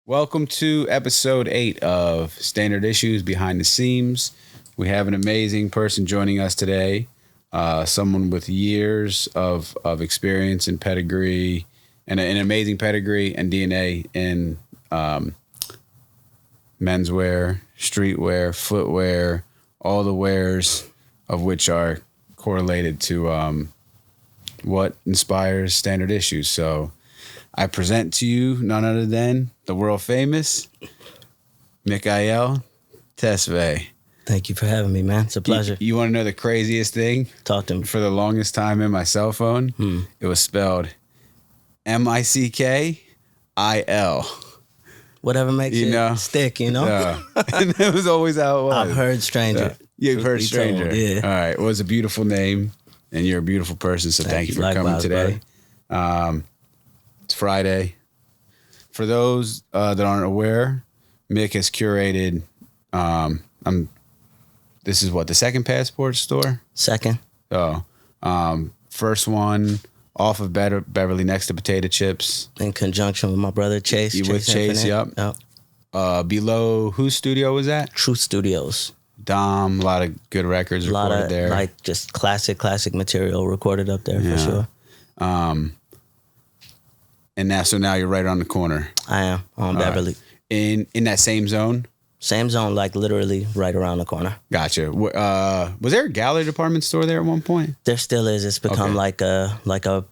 Welcome to episode 8 of Standard Issues Behind the Seams. We have an amazing person joining us today, someone with years of experience and pedigree, and an amazing pedigree and DNA in menswear, streetwear, footwear, all the wares of which are correlated to what inspires Standard Issues. So I present to you none other than the world famous Mikhayel Tesfaye. Thank you for having me, man. It's a pleasure. You want to know the craziest thing? Talk to me. For the longest time in my cell phone, it was spelled Mikhayl. Whatever makes it stick, you know? And it was always how it was. I've heard stranger. You've heard stranger. Told, yeah. All right. Well, it's a beautiful name, and you're a beautiful person, so thank you for coming today. It's Friday. For those that aren't aware, Mick has curated. This is what, the second passport store? Second. Oh, first one off of Beverly next to Potato Chips. In conjunction with my brother Chase. You with Chase? Yep. Below whose studio was that? Truth Studios. Dom, a lot of good records recorded there. Like just classic material recorded up there for sure. And now you're right on the corner. I am on Beverly. In that same zone? Same zone, like literally right around the corner. Gotcha. Was there a gallery department store there at one point? There still is. It's become like a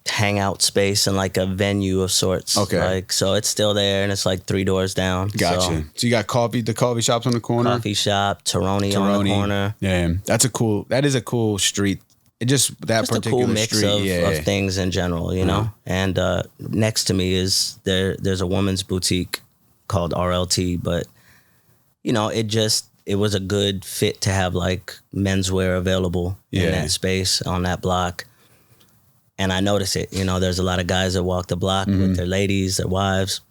hangout space and like a venue of sorts. Okay. So it's still there and it's like 3 doors down. Gotcha. So you got the coffee shops on the corner? Coffee shop, Taroni on the corner. Yeah. That is a cool street. It just particular a cool mix street, of things in general, you know? And next to me is there's a woman's boutique called RLT, but you know, it was a good fit to have like menswear available in that space on that block. And I notice it, you know, there's a lot of guys that walk the block with their ladies, their wives,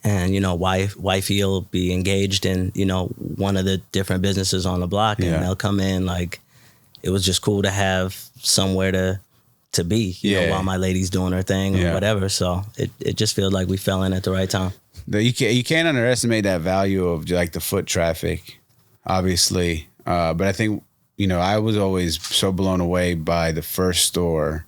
and, you know, wifey will be engaged in, you know, one of the different businesses on the block and they'll come in. Like, it was just cool to have somewhere to be, you know, while my lady's doing her thing or whatever. So it just feels like we fell in at the right time. You can't underestimate that value of like the foot traffic, obviously. But I think, you know, I was always so blown away by the first store.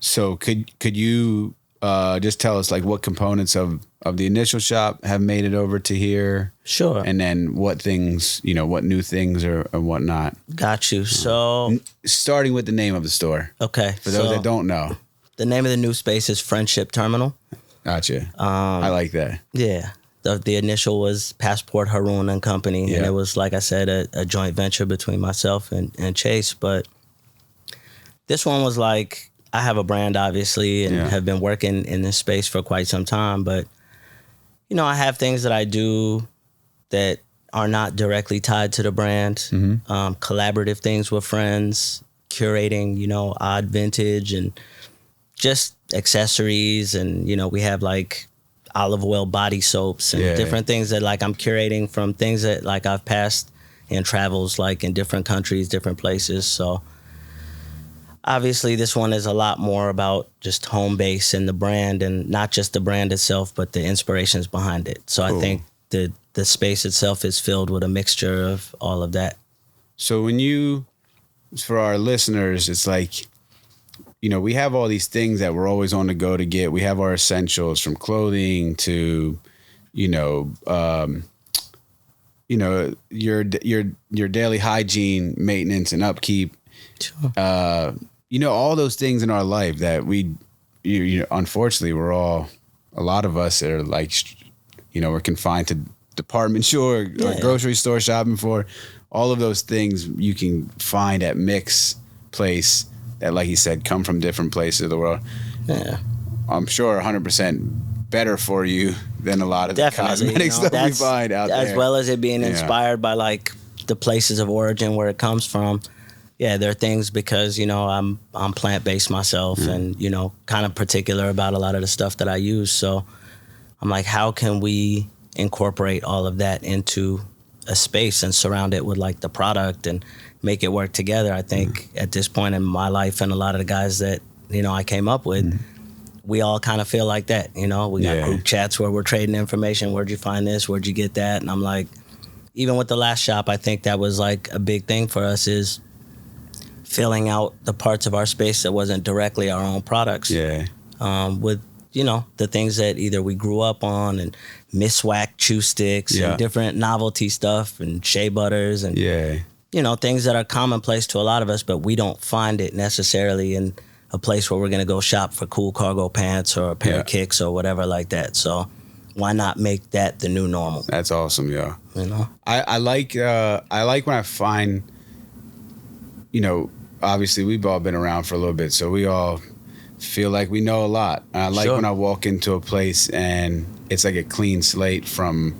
So could you just tell us like what components of the initial shop have made it over to here? Sure. And then what things, you know, what new things or whatnot? Got you. So starting with the name of the store. Okay. For those that don't know. The name of the new space is Friendship Terminal. Gotcha. I like that. Yeah. The initial was Passport Haroon and Company. And it was, like I said, a joint venture between myself and Chase. But this one was like, I have a brand, obviously, and have been working in this space for quite some time. But, you know, I have things that I do that are not directly tied to the brand. Collaborative things with friends, curating, you know, odd vintage and just accessories. And, you know, we have like olive oil body soaps and different things that like I'm curating from things that like I've passed in travels, like in different countries, different places. So obviously this one is a lot more about just home base and the brand, and not just the brand itself, but the inspirations behind it. So cool. I think the space itself is filled with a mixture of all of that. So for our listeners, it's like, you know, we have all these things that we're always on the go to get. We have our essentials from clothing to, you know, your daily hygiene, maintenance, and upkeep. Sure. You know, all those things in our life that unfortunately, a lot of us are like, you know, we're confined to department store or grocery store shopping for. All of those things you can find at Mick's place that, like he said, come from different places of the world. Yeah. I'm sure 100% better for you than a lot of the cosmetic stuff we find out there. As well as it being inspired by like the places of origin where it comes from. Yeah, there are things because, you know, I'm plant-based myself and, you know, kind of particular about a lot of the stuff that I use. So I'm like, how can we incorporate all of that into a space and surround it with like the product and make it work together? I think at this point in my life and a lot of the guys that, you know, I came up with, we all kind of feel like that, you know. We got group chats where we're trading information. Where'd you find this? Where'd you get that? And I'm like, even with the last shop, I think that was like a big thing for us, is filling out the parts of our space that wasn't directly our own products. Yeah. With, you know, the things that either we grew up on, and Miswak chew sticks and different novelty stuff and shea butters and, you know, things that are commonplace to a lot of us, but we don't find it necessarily in a place where we're going to go shop for cool cargo pants or a pair of kicks or whatever like that. So why not make that the new normal? That's awesome, yeah. You know, I like when I find, you know, obviously we've all been around for a little bit, so we all feel like we know a lot. I like when I walk into a place and it's like a clean slate, from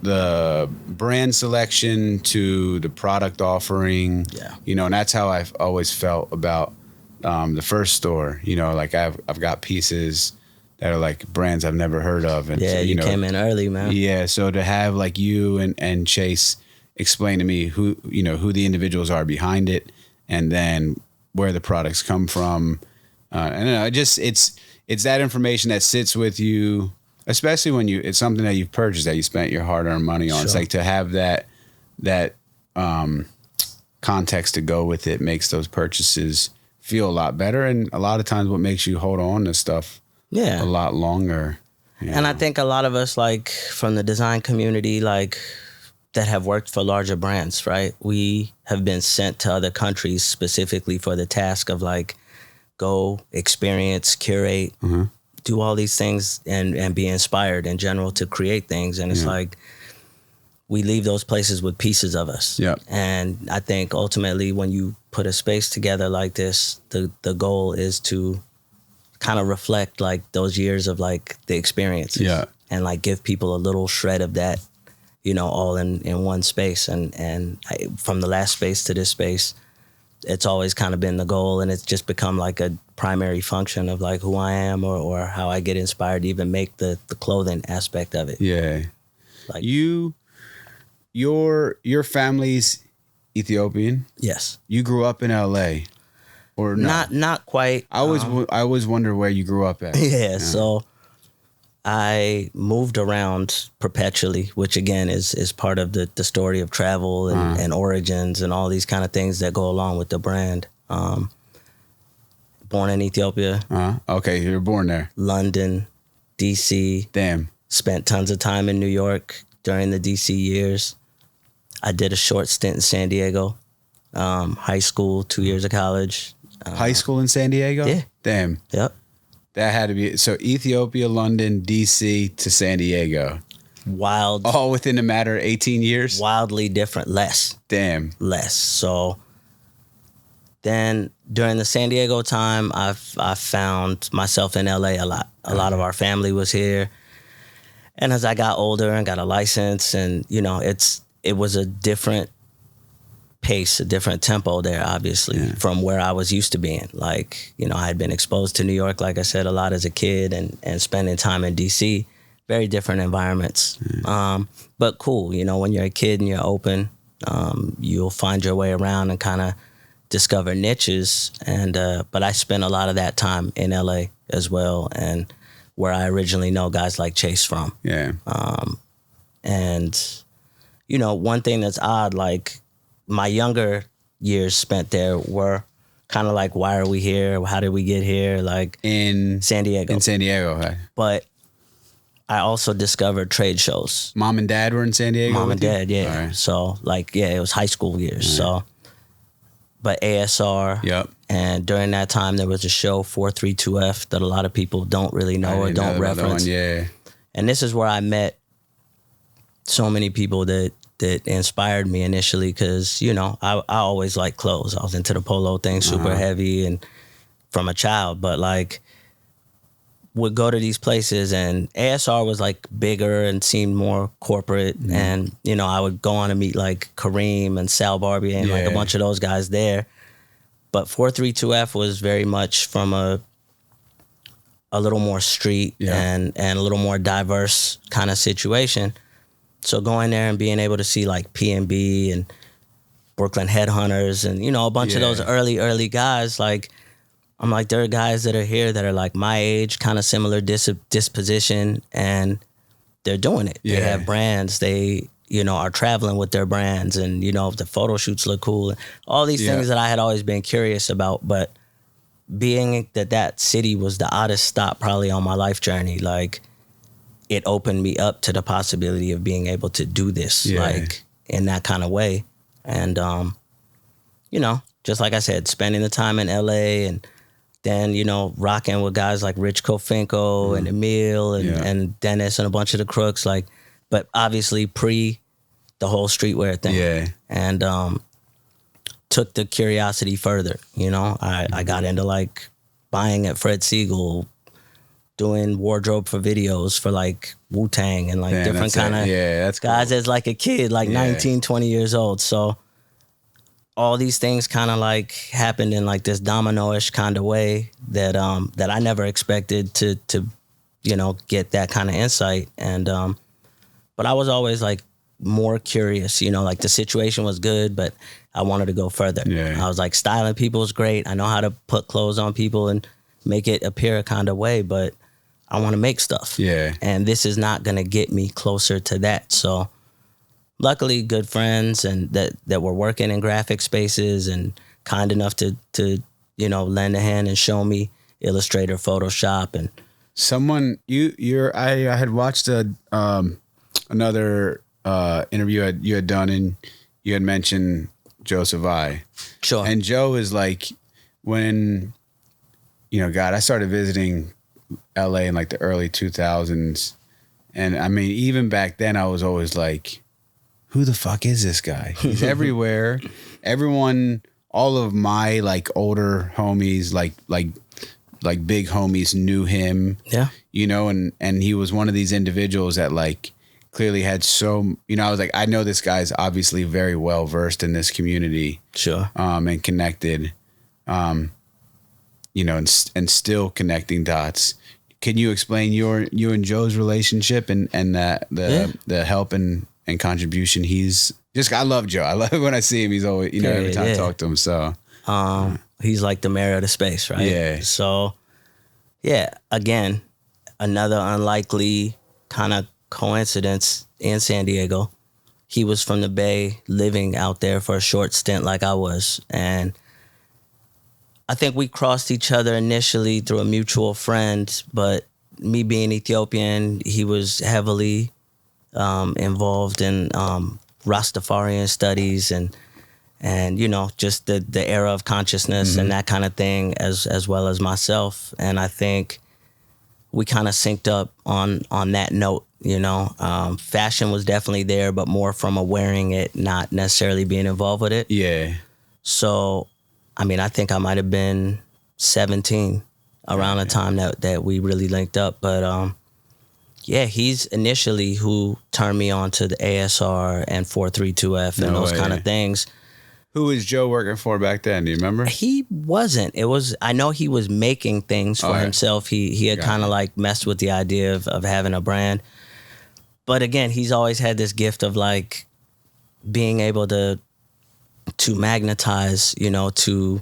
the brand selection to the product offering. You know, and that's how I've always felt about the first store. You know, like I've got pieces that are like brands I've never heard of. And so, you came in early, man. Yeah, so to have like you and Chase explain to me who the individuals are behind it, and then where the products come from. And it's that information that sits with you, especially when it's something that you've purchased, that you spent your hard-earned money on. It's like to have that context to go with it makes those purchases feel a lot better. And a lot of times what makes you hold on to stuff a lot longer. And I think a lot of us, like from the design community, like that have worked for larger brands, right? We have been sent to other countries specifically for the task of like, go experience, curate, do all these things and be inspired in general to create things. And it's like, we leave those places with pieces of us. Yeah. And I think ultimately when you put a space together like this, the goal is to kind of reflect like those years of like the experiences. Yeah. And like give people a little shred of that, you know, all in one space. And from the last space to this space, it's always kind of been the goal, and it's just become like a primary function of like who I am or how I get inspired to even make the clothing aspect of it. Yeah. Like your family's Ethiopian? Yes. You grew up in LA or no? Not quite. I always wonder where you grew up at. Yeah. So I moved around perpetually, which again is part of the story of travel and origins and all these kind of things that go along with the brand. Born in Ethiopia. Okay, you were born there. London, DC. Damn. Spent tons of time in New York during the DC years. I did a short stint in San Diego. High school, 2 years of college. High school in San Diego? Yeah. Damn. Yep. That had to be, so Ethiopia, London, DC to San Diego. Wild. All within a matter of 18 years? Wildly different. Less. Damn. Less. So then during the San Diego time, I found myself in LA a lot. A lot of our family was here. And as I got older and got a license, and, you know, it was a different pace, a different tempo there, obviously, from where I was used to being. Like, you know, I had been exposed to New York, like I said, a lot as a kid, and spending time in DC, very different environments. But cool, you know, when you're a kid and you're open, you'll find your way around and kind of discover niches. And but I spent a lot of that time in LA as well, and where I originally know guys like Chase from. Yeah. And, you know, one thing that's odd, like, my younger years spent there were kind of like, why are we here? How did we get here? Like in San Diego. In San Diego, right. But I also discovered trade shows. Mom and dad were in San Diego? Mom and dad, yeah. Right. So like, yeah, it was high school years. Right. So, but ASR. Yep. And during that time, there was a show, 432F, that a lot of people don't really know or don't reference. Yeah. And this is where I met so many people that inspired me initially, because, you know, I always liked clothes. I was into the polo thing, super heavy, and from a child, but like would go to these places, and ASR was like bigger and seemed more corporate. And, you know, I would go on to meet like Kareem and Sal Barbier and like a bunch of those guys there. But 432F was very much from a little more street and a little more diverse kind of situation. So going there and being able to see like P&B and Brooklyn Headhunters and, you know, a bunch of those early guys, like I'm like, there are guys that are here that are like my age, kind of similar disposition, and they're doing it. Yeah. They have brands. They, are traveling with their brands, and, the photo shoots look cool. All these things that I had always been curious about, but being that city was the oddest stop probably on my life journey, like, it opened me up to the possibility of being able to do this, like, in that kind of way. And, just like I said, spending the time in LA, and then, rocking with guys like Rich Kofinko and Emil and Dennis and a bunch of the crooks, like, but obviously pre the whole streetwear thing. Yeah. And took the curiosity further, I got into like buying at Fred Siegel, doing wardrobe for videos for like Wu-Tang and like different kind of guys cool. As like a kid, like 19, 20 years old. So all these things kind of like happened in like this domino-ish kind of way that that I never expected to get that kind of insight. And but I was always like more curious, like the situation was good, but I wanted to go further. Yeah. I was like, styling people is great. I know how to put clothes on people and make it appear a kind of way, but I want to make stuff. Yeah. And this is not going to get me closer to that. So luckily good friends and that were working in graphic spaces and kind enough to lend a hand and show me Illustrator, Photoshop. And someone I had watched another interview you had done, and you had mentioned Joseph I. Sure. And Joe is like, when I started visiting LA in like the early 2000s, and I mean even back then I was always like, who the fuck is this guy? He's everywhere. Everyone, all of my like older homies, like big homies knew him. Yeah. And he was one of these individuals that like clearly had I was like, I know this guy's obviously very well versed in this community. Sure. And connected. And still connecting dots. Can you explain you and Joe's relationship and the help and contribution he's just? I love Joe. I love it when I see him. He's always every time I talk to him. So he's like the mayor of the space, right? Yeah. So again, another unlikely kind of coincidence in San Diego. He was from the Bay, living out there for a short stint like I was, and I think we crossed each other initially through a mutual friend, but me being Ethiopian, he was heavily involved in Rastafarian studies and just the era of consciousness and that kind of thing, as well as myself. And I think we kind of synced up on that note. Fashion was definitely there, but more from a wearing it, not necessarily being involved with it. Yeah. So I mean, I think I might have been 17 around the time that we really linked up. But he's initially who turned me on to the ASR and 432F and those kind of things. Who was Joe working for back then? Do you remember? He wasn't. I know he was making things for himself. He had kind of like messed with the idea of having a brand. But again, he's always had this gift of like being able to magnetize, to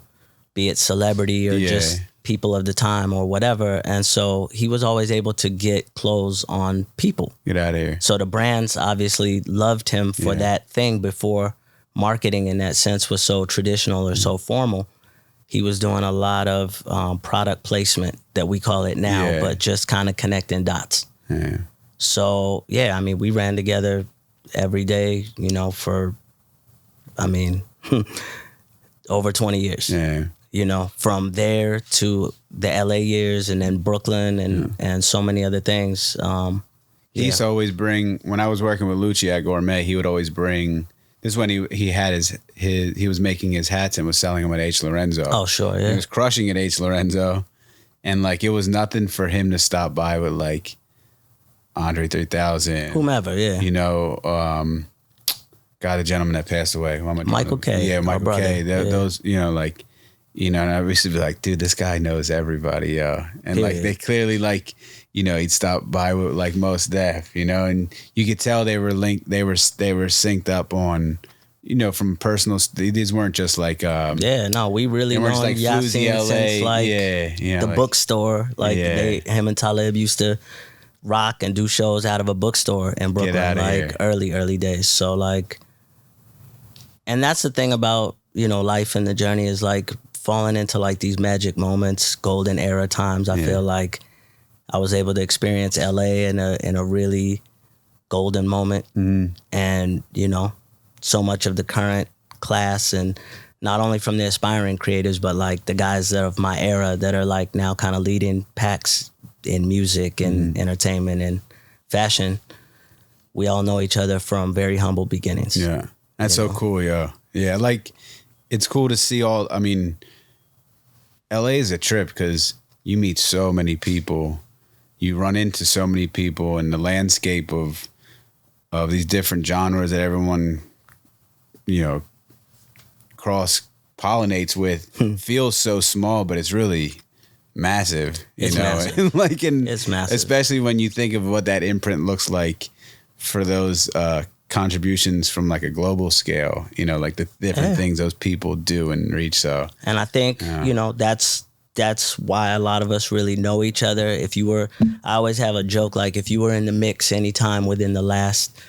be it celebrity or just people of the time or whatever. And so he was always able to get clothes on people. Get out of here. So the brands obviously loved him for that thing before marketing in that sense was so traditional or so formal. He was doing a lot of product placement that we call it now, but just kind of connecting dots. Yeah. So, I mean, we ran together every day, for, over 20 years. Yeah. From there to the LA years and then Brooklyn and so many other things. He used to always bring, when I was working with Lucci at Gourmet, he would always bring, this is when he had he was making his hats and was selling them at H. Lorenzo. Oh, sure, yeah. He was crushing at H. Lorenzo. And like, it was nothing for him to stop by with like Andre 3000. Whomever, yeah. The gentleman that passed away. Michael K. Yeah, Michael K. Those, and I used to be like, dude, this guy knows everybody, yo. And like, they clearly like, he'd stop by with like Mos Def, and you could tell they were linked, they were synced up on from personal, these weren't just like, we really known like Yasin LA, since like the like, bookstore. Like him and Talib used to rock and do shows out of a bookstore in Brooklyn, like early days. So like, and that's the thing about, life and the journey is like falling into like these magic moments, golden era times. I feel like I was able to experience LA in a really golden moment. And, so much of the current class, and not only from the aspiring creatives, but like the guys that are of my era that are like now kind of leading packs in music and entertainment and fashion. We all know each other from very humble beginnings. Yeah. That's so cool, yo. Yeah, like it's cool to see all, I mean, LA is a trip because you meet so many people. You run into so many people, and the landscape of these different genres that everyone, cross pollinates with feels so small, but it's really massive. Massive. It's massive, especially when you think of what that imprint looks like for those contributions from like a global scale. Like the different things those people do and reach. So, and I think that's why a lot of us really know each other. I always have a joke, like if you were in the mix anytime within the last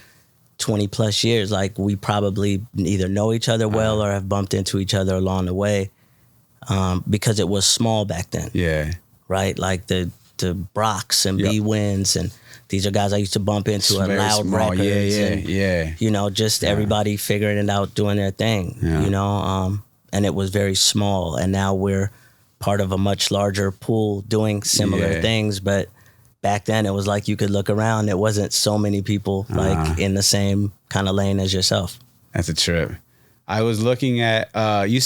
20 plus years, like we probably either know each other well or have bumped into each other along the way, because it was small back then. Yeah. Right? Like the Brocks and B-Wins, and these are guys I used to bump into at Loud small. Records. Everybody figuring it out, doing their thing, and it was very small. And now we're part of a much larger pool doing similar things, but back then it was like you could look around, there wasn't so many people like in the same kind of lane as yourself. That's a trip. I was looking at you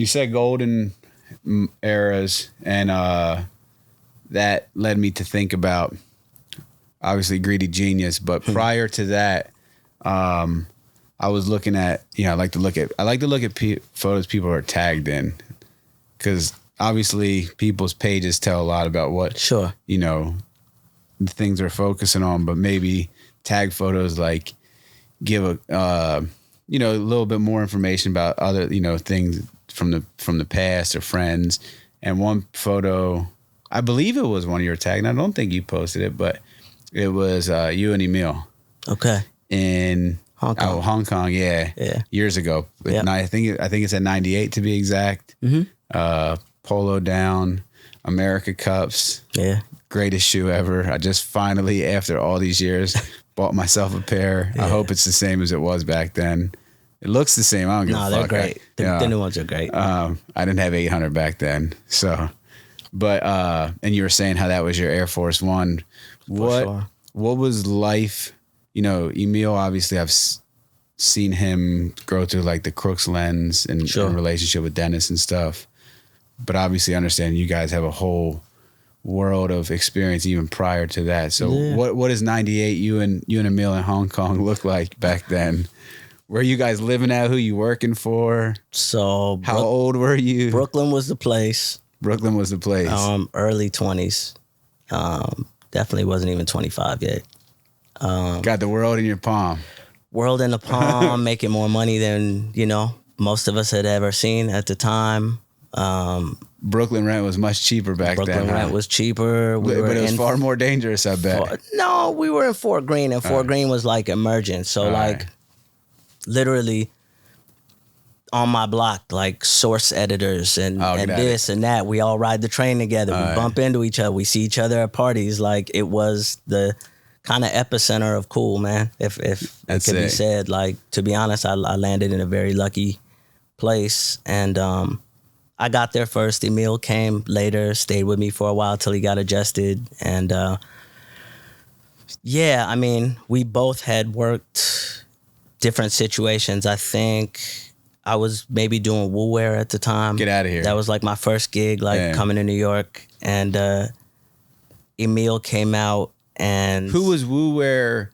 said golden eras, and that led me to think about obviously Greedy Genius, but prior to that, I was looking at, I like to look at photos people are tagged in, because obviously people's pages tell a lot about what the things they're focusing on, but maybe tag photos like give a little bit more information about other things from the past or friends. And one photo, I believe it was one of your tags, and I don't think you posted it, but it was you and Emil. Okay. In Hong Kong, yeah. Years ago. Yep. I think it's at 98 to be exact. Polo down, America cups. Yeah. Greatest shoe ever. I just finally, after all these years, bought myself a pair. I hope it's the same as it was back then. It looks the same. I don't give a fuck. No, they're great. The new ones are great. I didn't have 800 back then. So, but, and you were saying how that was your Air Force One. What was life? Emil, obviously I've seen him grow through like the Crooks lens and relationship with Dennis and stuff. But obviously understand you guys have a whole world of experience even prior to that. So what does 98 you and Emil in Hong Kong look like back then? Where you guys living at? Who you working for? So how old were you? Brooklyn was the place. Early 20s. Definitely wasn't even 25 yet. Got the world in your palm. World in the palm, making more money than, most of us had ever seen at the time. Brooklyn rent was much cheaper back then. Brooklyn rent was cheaper. But it was far more dangerous, I bet. No, we were in Fort Greene, and Fort Greene was like emergent. So literally on my block, like source editors and this and that. We all ride the train together. We bump into each other. We see each other at parties. Like it was the kind of epicenter of cool, man. If it could be said, like, to be honest, I landed in a very lucky place. And I got there first. Emil came later, stayed with me for a while till he got adjusted. And we both had worked different situations. I think I was maybe doing Wu Wear at the time. Get out of here. That was like my first gig, coming to New York. And Emil came out. And who was Wu Wear?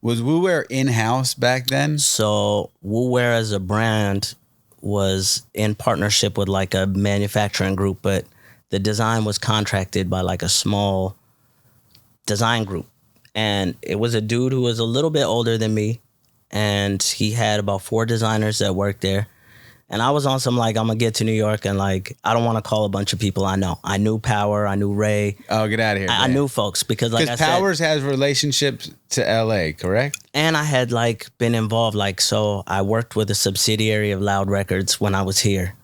Was Wu Wear in-house back then? So Wu Wear as a brand was in partnership with like a manufacturing group, but the design was contracted by like a small design group. And it was a dude who was a little bit older than me. and he had about 4 designers that worked there. And I was on some like, I'm gonna get to New York and like, I don't want to call a bunch of people I know. I knew Power, I knew Ray. Oh, get out of here. I knew folks because like I said, Powers has relationships to LA, correct? And I had like been involved, like, so I worked with a subsidiary of Loud Records when I was here,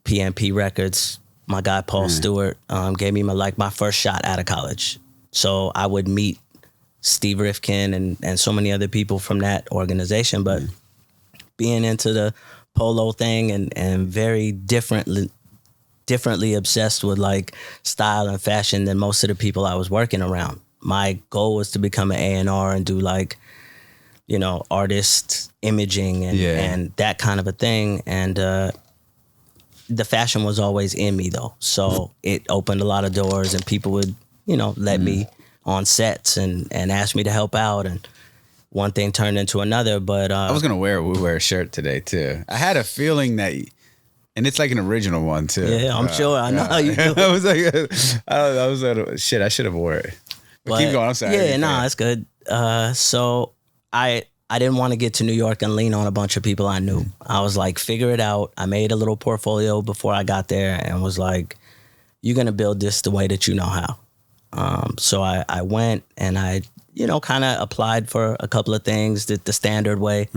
PNP Records. My guy Paul Stewart gave me my first shot out of college. So I would meet Steve Rifkin and so many other people from that organization. But being into the polo thing and very differently obsessed with like style and fashion than most of the people I was working around. My goal was to become an A&R and do like, you know, artist imaging and that kind of a thing. And the fashion was always in me though. So it opened a lot of doors and people would, you know, let me on sets and ask me to help out, and one thing turned into another. But I was gonna wear a Wu-Wear shirt today too. I had a feeling that, and it's like an original one too. Yeah, I'm sure. I know how you do. I was like, I was like, shit, I should have wore it. But keep going. I'm sorry. Yeah, no, it's good. So I didn't want to get to New York and lean on a bunch of people I knew. I was like, figure it out. I made a little portfolio before I got there and was like, you're gonna build this the way that you know how. So I went and I, you know, kind of applied for a couple of things the standard way.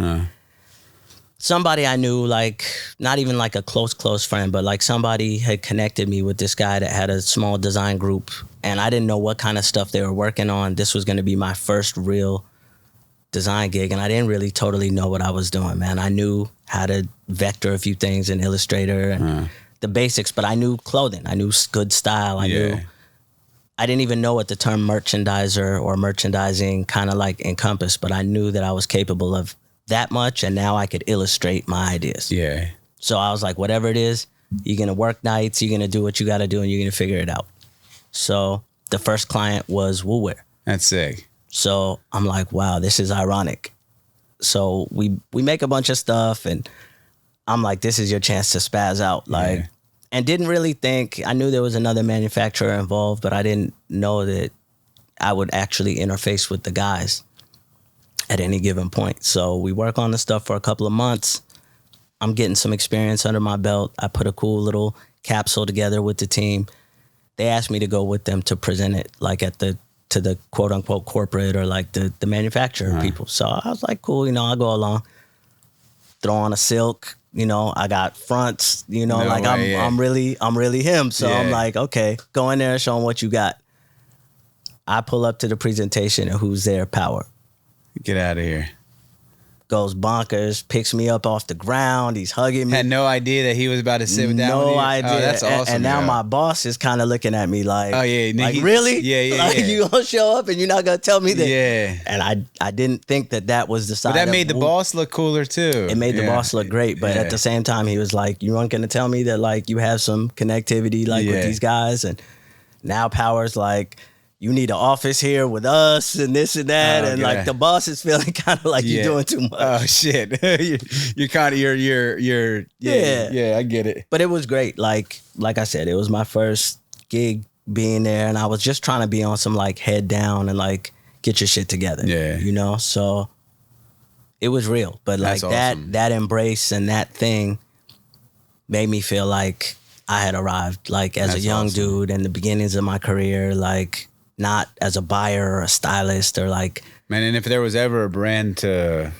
Somebody I knew, like, not even like a close friend, but like somebody had connected me with this guy that had a small design group, and I didn't know what kind of stuff they were working on. This was going to be my first real design gig, and I didn't really totally know what I was doing, man. I knew how to vector a few things in Illustrator and the basics, but I knew clothing. I knew good style. I knew. I didn't even know what the term merchandiser or merchandising kind of like encompassed, but I knew that I was capable of that much, and now I could illustrate my ideas. Yeah. So I was like, whatever it is, you're going to work nights, you're going to do what you got to do, and you're going to figure it out. So the first client was Wu-Wear. That's sick. So I'm like, wow, this is ironic. So we make a bunch of stuff, and I'm like, this is your chance to spaz out. Like, and didn't really think, I knew there was another manufacturer involved, but I didn't know that I would actually interface with the guys at any given point. So we work on the stuff for a couple of months. I'm getting some experience under my belt. I put a cool little capsule together with the team. They asked me to go with them to present it like to the quote unquote corporate or like the manufacturer people. So I was like, cool, you know, I'll go along. Throw on a silk, you know, I got fronts, you know, I'm really him. So I'm like, okay, go in there and show them what you got. I pull up to the presentation and who's there? Power. Get out of here. Goes bonkers, picks me up off the ground. He's hugging me. Had no idea that he was about to sit down with you? No idea. Oh, that's awesome. And now my boss is kind of looking at me like, oh yeah, like really? Yeah. Like you gonna show up and you're not gonna tell me that? Yeah. And I didn't think that was the side. But that made the boss look cooler too. It made the boss look great, but at the same time, he was like, "You weren't gonna tell me that like you have some connectivity like with these guys." And now Power's like, you need an office here with us and this and that. And like the boss is feeling kind of like you're doing too much. Oh shit. you're kind of, I get it. But it was great. Like I said, it was my first gig being there, and I was just trying to be on some like head down and like get your shit together. Yeah. You know? So it was real. But like awesome. that embrace and that thing made me feel like I had arrived, like as a young dude in the beginnings of my career, like not as a buyer or a stylist or like. Man, and if there was ever a brand to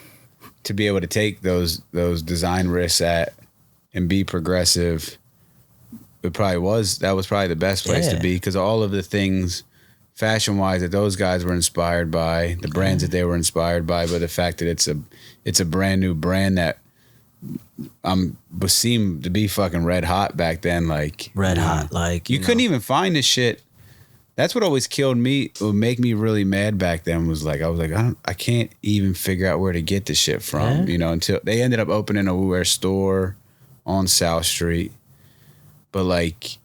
be able to take those design risks at and be progressive, that was probably the best place to be, because all of the things fashion wise that those guys were inspired by, the brands that they were inspired by, but the fact that it's a brand new brand that seemed to be fucking red hot back then, like red hot, like you couldn't even find this shit. That's what always killed me. It would make me really mad back then. Was like, I was like, I can't even figure out where to get this shit from, you know, until they ended up opening a Wu-Wear store on South Street. But like,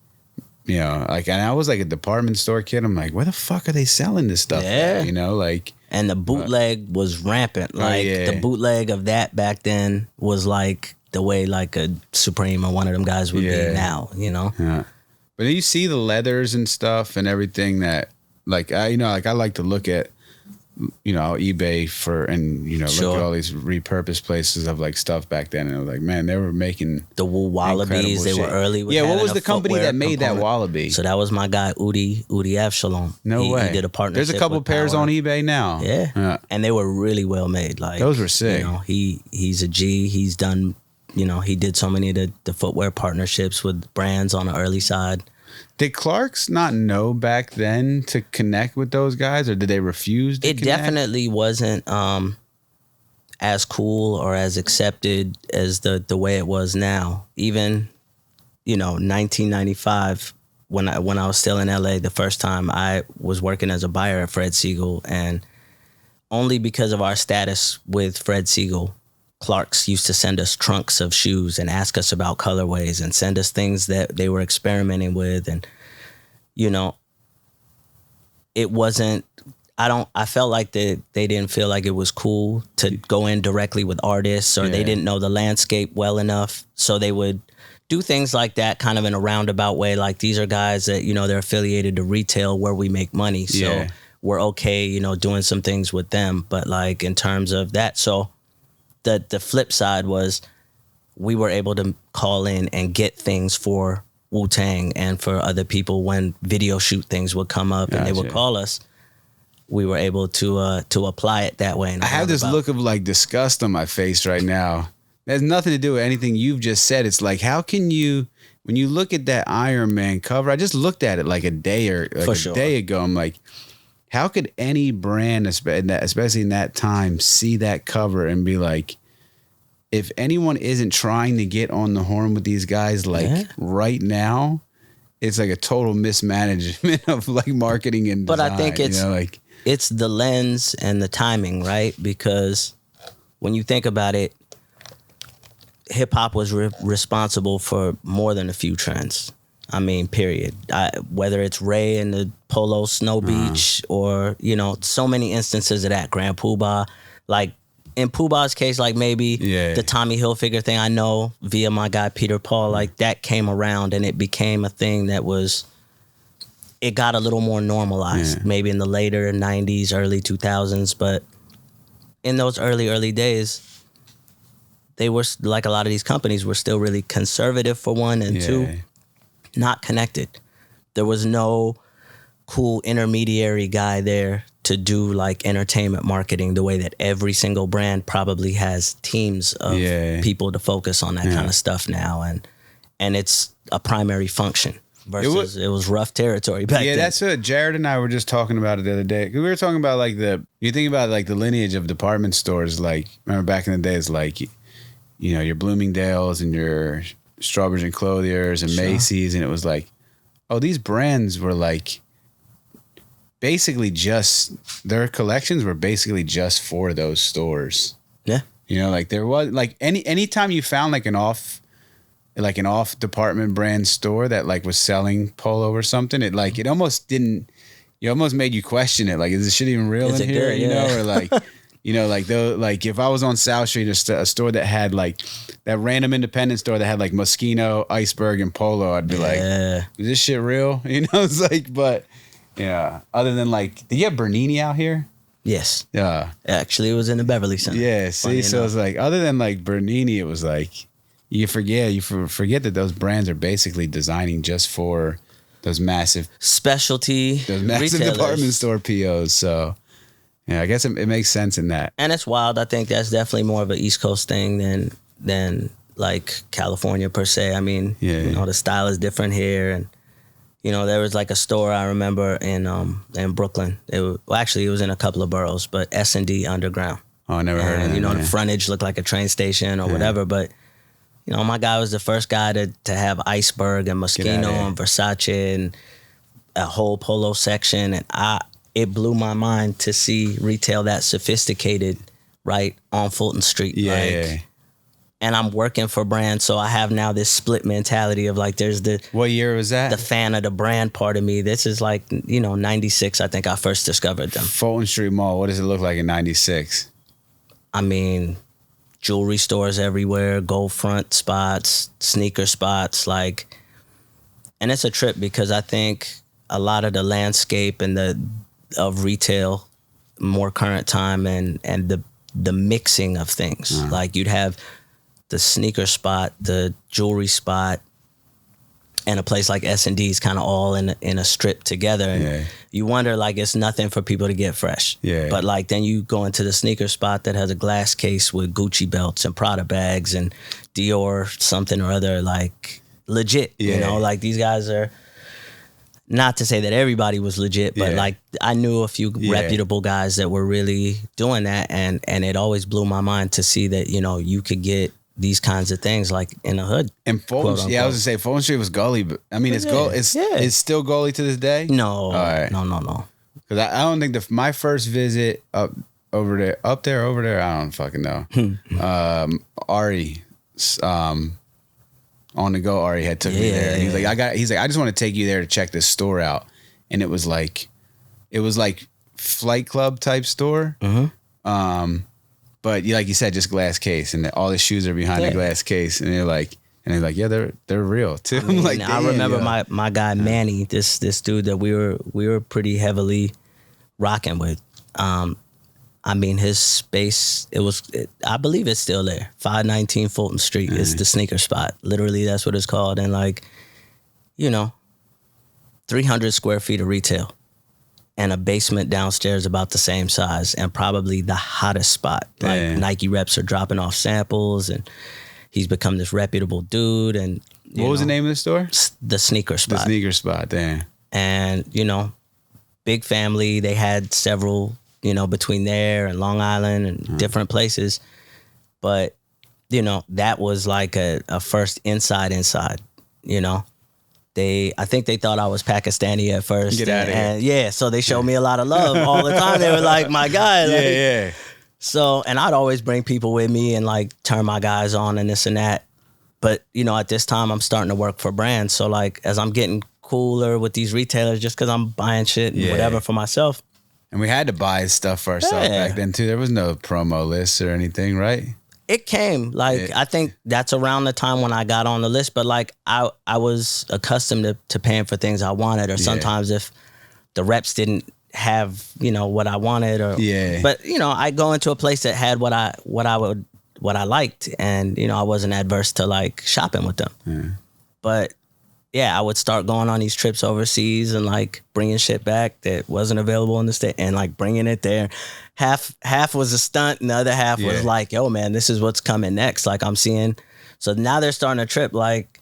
you know, like, and I was like a department store kid. I'm like, where the fuck are they selling this stuff at? You know, like. And the bootleg was rampant. Like the bootleg of that back then was like the way like a Supreme or one of them guys would be now, you know? Yeah. But you see the leathers and stuff and everything that, like, I like to look at eBay and look Sure. at all these repurposed places of like stuff back then, and I was like, man, they were making the Wu Wallabies. They were early with what having was a the company footwear that made component. that Wallaby? So that was my guy Udi Avshalom. No way. He did a partnership. There's a couple with pairs Power. on eBay now. Yeah. And they were really well made. Like those were sick. He's a G. He's done. He did so many of the footwear partnerships with brands on the early side. Did Clark's not know back then to connect with those guys, or did they refuse to connect? Definitely wasn't as cool or as accepted as the way it was now. Even 1995, when I was still in LA the first time, I was working as a buyer at Fred Siegel, and only because of our status with Fred Siegel, Clark's used to send us trunks of shoes and ask us about colorways and send us things that they were experimenting with. And, it wasn't, I felt like they didn't feel like it was cool to go in directly with artists, or they didn't know the landscape well enough. So they would do things like that kind of in a roundabout way. Like, these are guys that, they're affiliated to retail where we make money. So we're okay, doing some things with them. But like in terms of that, so the flip side was we were able to call in and get things for Wu-Tang and for other people when video shoot things would come up and they would call us. We were able to apply it that way. I have this look of like disgust on my face right now. It has nothing to do with anything you've just said. It's like, how can you, when you look at that Iron Man cover, I just looked at it like a day ago. I'm like, how could any brand, especially in that time, see that cover and be like, if anyone isn't trying to get on the horn with these guys right now, it's like a total mismanagement of like marketing and design. But I think it's the lens and the timing, right? Because when you think about it, hip hop was responsible for more than a few trends. I mean, period. Whether it's Ray and the Polo Snow Beach or, so many instances of that. Grand Poobah. Like, in Poobah's case, like maybe the Tommy Hilfiger thing, I know via my guy Peter Paul, like that came around and it became a thing that it got a little more normalized. Maybe in the later 90s, early 2000s. But in those early days, they were, like a lot of these companies, were still really conservative for one, and two, not connected. There was no cool intermediary guy there to do like entertainment marketing the way that every single brand probably has teams of people to focus on that kind of stuff now, and it's a primary function versus it was rough territory back then. Yeah, that's what Jared and I were just talking about it the other day. 'Cause we were talking about like you think about like the lineage of department stores. Like, remember back in the days, like your Bloomingdale's and your Strawberries and Clothiers and Macy's, and it was like, oh, these brands were like basically just, their collections were basically just for those stores. Yeah. Like there was like anytime you found like an off department brand store that like was selling polo or something, it almost made you question it. Like, is this shit even real in here? Good? Or like, like if I was on South Street, a store that had like that random independent store that had like Moschino, Iceberg, and Polo, I'd be like, is this shit real? It's like, but yeah. Other than like, did you have Bernini out here? Yes. Yeah. Actually, it was in the Beverly Center. Yeah. See, so it's like, other than like Bernini, it was like, you forget that those brands are basically designing just for those massive retailers. department store POs. So yeah, I guess it makes sense in that. And it's wild. I think that's definitely more of an East Coast thing than like California per se. I mean, the style is different here, and there was like a store I remember in Brooklyn. It was in a couple of boroughs, but S&D Underground. Oh, I never heard of that. The frontage looked like a train station or whatever, but my guy was the first guy to have Iceberg and Moschino and Versace and a whole polo section, and it blew my mind to see retail that sophisticated right on Fulton Street. And I'm working for brands, so I have now this split mentality of like, there's what year was that? The fan of the brand part of me. This is like 96. I think I first discovered them. Fulton Street Mall. What does it look like in 96? I mean, jewelry stores everywhere, gold front spots, sneaker spots, and it's a trip because I think a lot of the landscape of retail more current time and the mixing of things. Like you'd have the sneaker spot, the jewelry spot, and a place like S&D's kind of all in a strip together. And you wonder, like, it's nothing for people to get fresh. Yeah. But like then you go into the sneaker spot that has a glass case with Gucci belts and Prada bags and Dior something or other, like legit. You know, like these guys are, not to say that everybody was legit, but like I knew a few reputable guys that were really doing that, and it always blew my mind to see that, you know, you could get these kinds of things like in the hood. And Fulton, I was gonna say Fulton Street was gully, but I mean, it's still gully to this day. No, no. Because I don't think my first visit up there, I don't fucking know. Ari, on the go, Ari had took me there. And he's like, I just want to take you there to check this store out, and it was like Flight Club type store. But like you said, just glass case, and all the shoes are behind the glass case, and they're like, yeah, they're real too. I mean, I remember my guy Manny, this dude that we were pretty heavily rocking with. I mean, his space, I believe it's still there. 519 Fulton Street is the sneaker spot. Literally, that's what it's called. And like, you know, 300 square feet of retail. And a basement downstairs about the same size, and probably the hottest spot. Like Nike reps are dropping off samples, and he's become this reputable dude. And what was the name of the store? The Sneaker Spot. The Sneaker Spot, damn. And, you know, big family. They had several, you know, between there and Long Island and different places. But, you know, that was like a first inside, you know. I think they thought I was Pakistani at first. Get out of here. Yeah, so they showed me a lot of love all the time. They were like, my guy. Like, So, and I'd always bring people with me and like turn my guys on and this and that. But, you know, at this time, I'm starting to work for brands. So like, as I'm getting cooler with these retailers, just because I'm buying shit and whatever for myself. And we had to buy stuff for ourselves back then too. There was no promo lists or anything, right? It came like I think that's around the time when I got on the list, but like I was accustomed to paying for things I wanted, or sometimes if the reps didn't have, you know, what I wanted, or but you know, I go into a place that had what I liked, and you know, I wasn't adverse to like shopping with them. But yeah, I would start going on these trips overseas and like bringing shit back that wasn't available in the state, and like bringing it there. Half was a stunt, and the other half was like, yo, man, this is what's coming next. Like I'm seeing, so now they're starting a trip. Like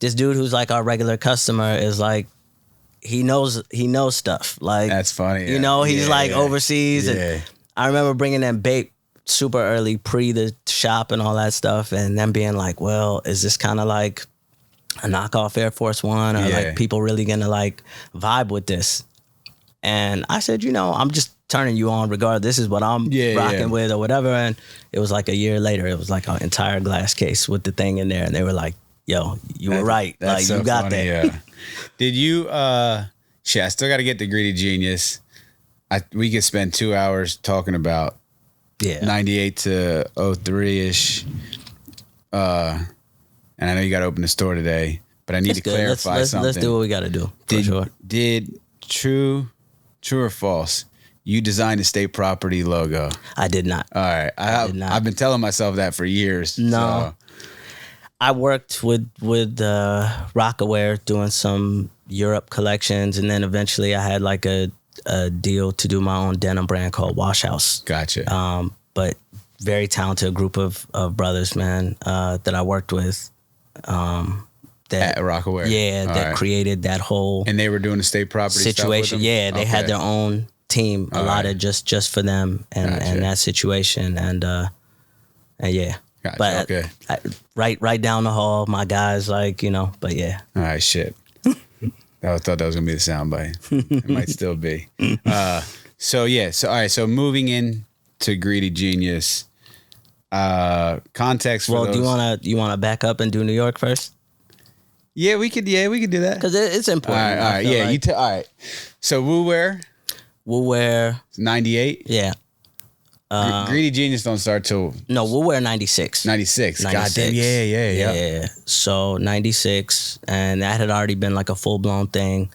this dude who's like our regular customer is like, he knows stuff. Like that's funny. You know, he's like overseas. And I remember bringing them bait super early, pre the shop and all that stuff, and them being like, well, is this kind of like a knockoff Air Force One, or like people really gonna like vibe with this? And I said, you know, I'm just turning you on regardless. This is what I'm rocking with or whatever. And it was like a year later, it was like an entire glass case with the thing in there, and they were like, yo, you were right. Like so you got funny, that. Did you shit, I still gotta get the Greedy Genius. We could spend 2 hours talking about 98 to 03-ish. And I know you got to open the store today, but I need to clarify something. Let's do what we got to do. Did true or false? You designed the state property logo. I did not. All right, I've been telling myself that for years. No, so. I worked with Rockaware doing some Europe collections, and then eventually I had like a deal to do my own denim brand called Wash House. Gotcha. But very talented group of brothers, man, that I worked with. At Rockaware, that created that whole and they were doing the state property situation. Stuff They had their own team allotted just for them and that situation, and yeah. Gotcha. But right down the hall, my guys, like, you know. But yeah. All right, shit. I thought that was gonna be the soundbite. It might still be. So all right. So moving in to Greedy Genius. Context for those. Do you wanna back up and do New York first? Yeah, we could do that because it's important. All right, yeah. Like. All right. So Wu-Wear 98. Yeah. Greedy Genius don't start till Wu-Wear 96. 96. Goddamn. Yeah. So 96, and that had already been like a full blown thing.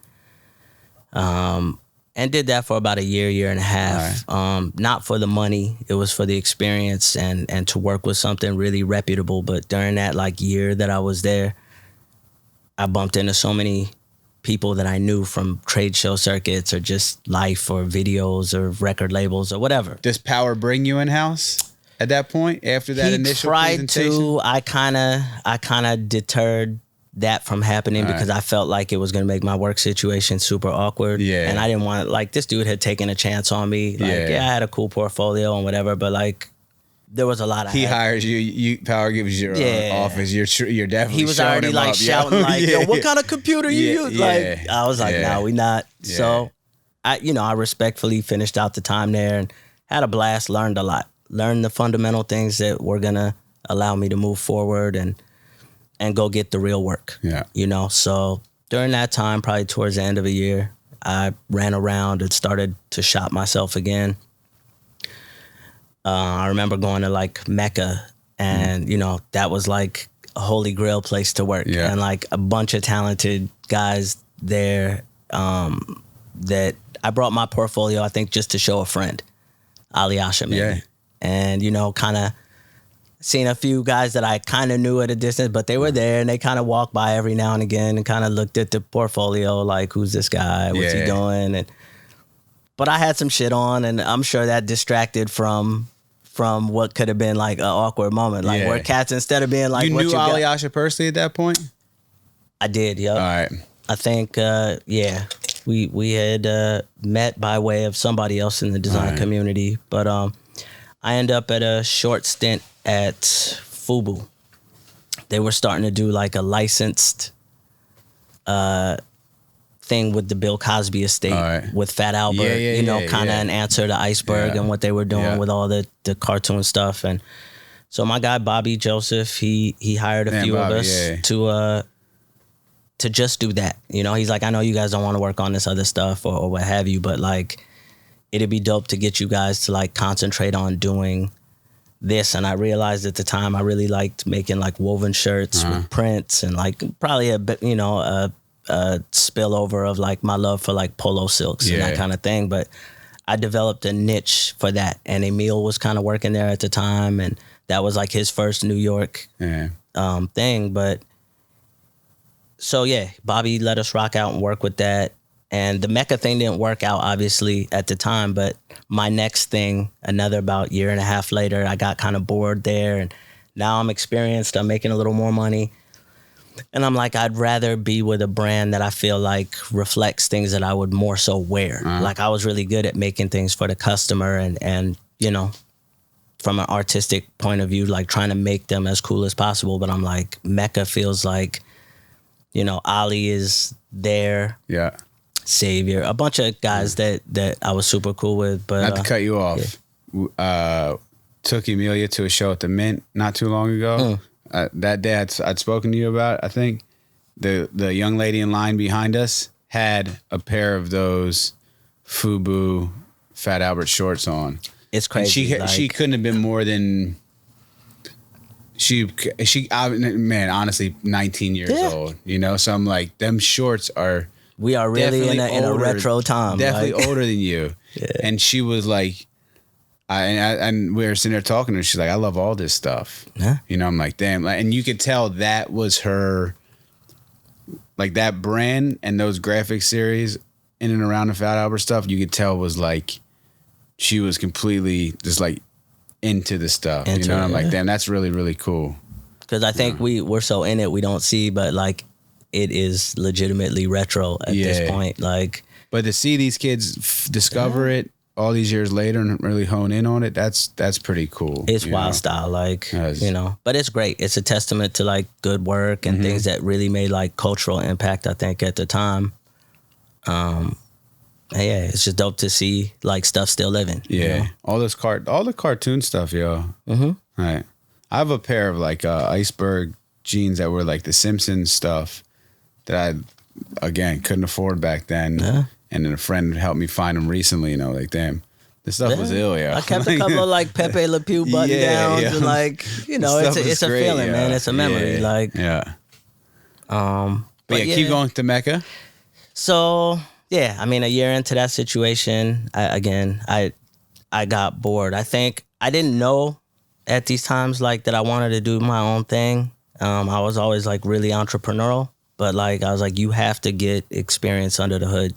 And And did that for about a year and a half. Right. Not for the money. It was for the experience and to work with something really reputable. But during that like year that I was there, I bumped into so many people that I knew from trade show circuits or just life or videos or record labels or whatever. Does Power bring you in-house at that point after that initial presentation? He tried to. I kind of deterred that from happening because I felt like it was going to make my work situation super awkward. Yeah. And I didn't want, like, this dude had taken a chance on me. Like, I had a cool portfolio and whatever, but like, there was a lot of. He hires you. Power gives you your office. You're definitely. He was already like shouting like, "Yo, what kind of computer you use?" Like, I was like, "No, we not." Yeah. So, I respectfully finished out the time there and had a blast. Learned a lot. Learned the fundamental things that were gonna allow me to move forward and go get the real work. Yeah. So during that time, probably towards the end of the year, I ran around and started to shop myself again. I remember going to like Mecca and, that was like a holy grail place to work. Yeah. And like a bunch of talented guys there that I brought my portfolio, I think, just to show a friend, Ali Asha, maybe. Yeah. And, kind of seen a few guys that I kind of knew at a distance, but they were there and they kind of walked by every now and again and kind of looked at the portfolio like, who's this guy? What's he doing? But I had some shit on and I'm sure that distracted from what could have been like an awkward moment. Like where cats, instead of being like, you knew Ali Asha personally at that point? I did, yep. All right. I think, we had met by way of somebody else in the design community, but I ended up at a short stint at FUBU. They were starting to do like a licensed thing with the Bill Cosby estate with Fat Albert, kind of an answer to Iceberg and what they were doing with all the cartoon stuff. And so my guy Bobby Joseph, he hired a few of us to just do that. He's like, I know you guys don't want to work on this other stuff or what have you, but like it'd be dope to get you guys to like concentrate on doing this. And I realized at the time I really liked making like woven shirts with prints and like probably a bit, a spillover of like my love for like polo silks and that kind of thing. But I developed a niche for that. And Emil was kind of working there at the time. And that was like his first New York thing. But so, Bobby let us rock out and work with that. And the Mecca thing didn't work out, obviously, at the time. But my next thing, another about year and a half later, I got kind of bored there. And now I'm experienced. I'm making a little more money. And I'm like, I'd rather be with a brand that I feel like reflects things that I would more so wear. Like I was really good at making things for the customer and from an artistic point of view, like trying to make them as cool as possible. But I'm like, Mecca feels like, Ali is there. Yeah. Savior, a bunch of guys that I was super cool with. But not to cut you off, took Emilia to a show at the Mint not too long ago. That day I'd spoken to you about, I think the young lady in line behind us had a pair of those FUBU Fat Albert shorts on. It's crazy. And she couldn't have been more than man, honestly, 19 years old. So I'm like, them shorts are. We are really in a retro time. Definitely older than you. Yeah. And she was like, and we were sitting there talking to her. She's like, I love all this stuff. Yeah. I'm like, damn. And you could tell that was her, like that brand and those graphic series in and around the Fat Albert stuff, you could tell was like, she was completely just like into the stuff. I'm like, damn, that's really, really cool. Because I think we're so in it, we don't see, but like, it is legitimately retro at this point. Like, but to see these kids discover it all these years later and really hone in on it, that's pretty cool. It's wild style, like, but it's great. It's a testament to like good work and things that really made like cultural impact, I think, at the time. It's just dope to see like stuff still living. Yeah. All the cartoon stuff, yo. Right. I have a pair of like Iceberg jeans that were like the Simpsons stuff that I, again, couldn't afford back then. And then a friend helped me find them recently, like, damn, this stuff was ill, I kept a couple of like Pepe Le Pew button downs and like, it's a great, feeling, man. It's a memory. But keep going to Mecca. So Yeah, I mean, a year into that situation, I got bored. I think I didn't know at these times like that I wanted to do my own thing. I was always like really entrepreneurial, but like I was like, you have to get experience under the hood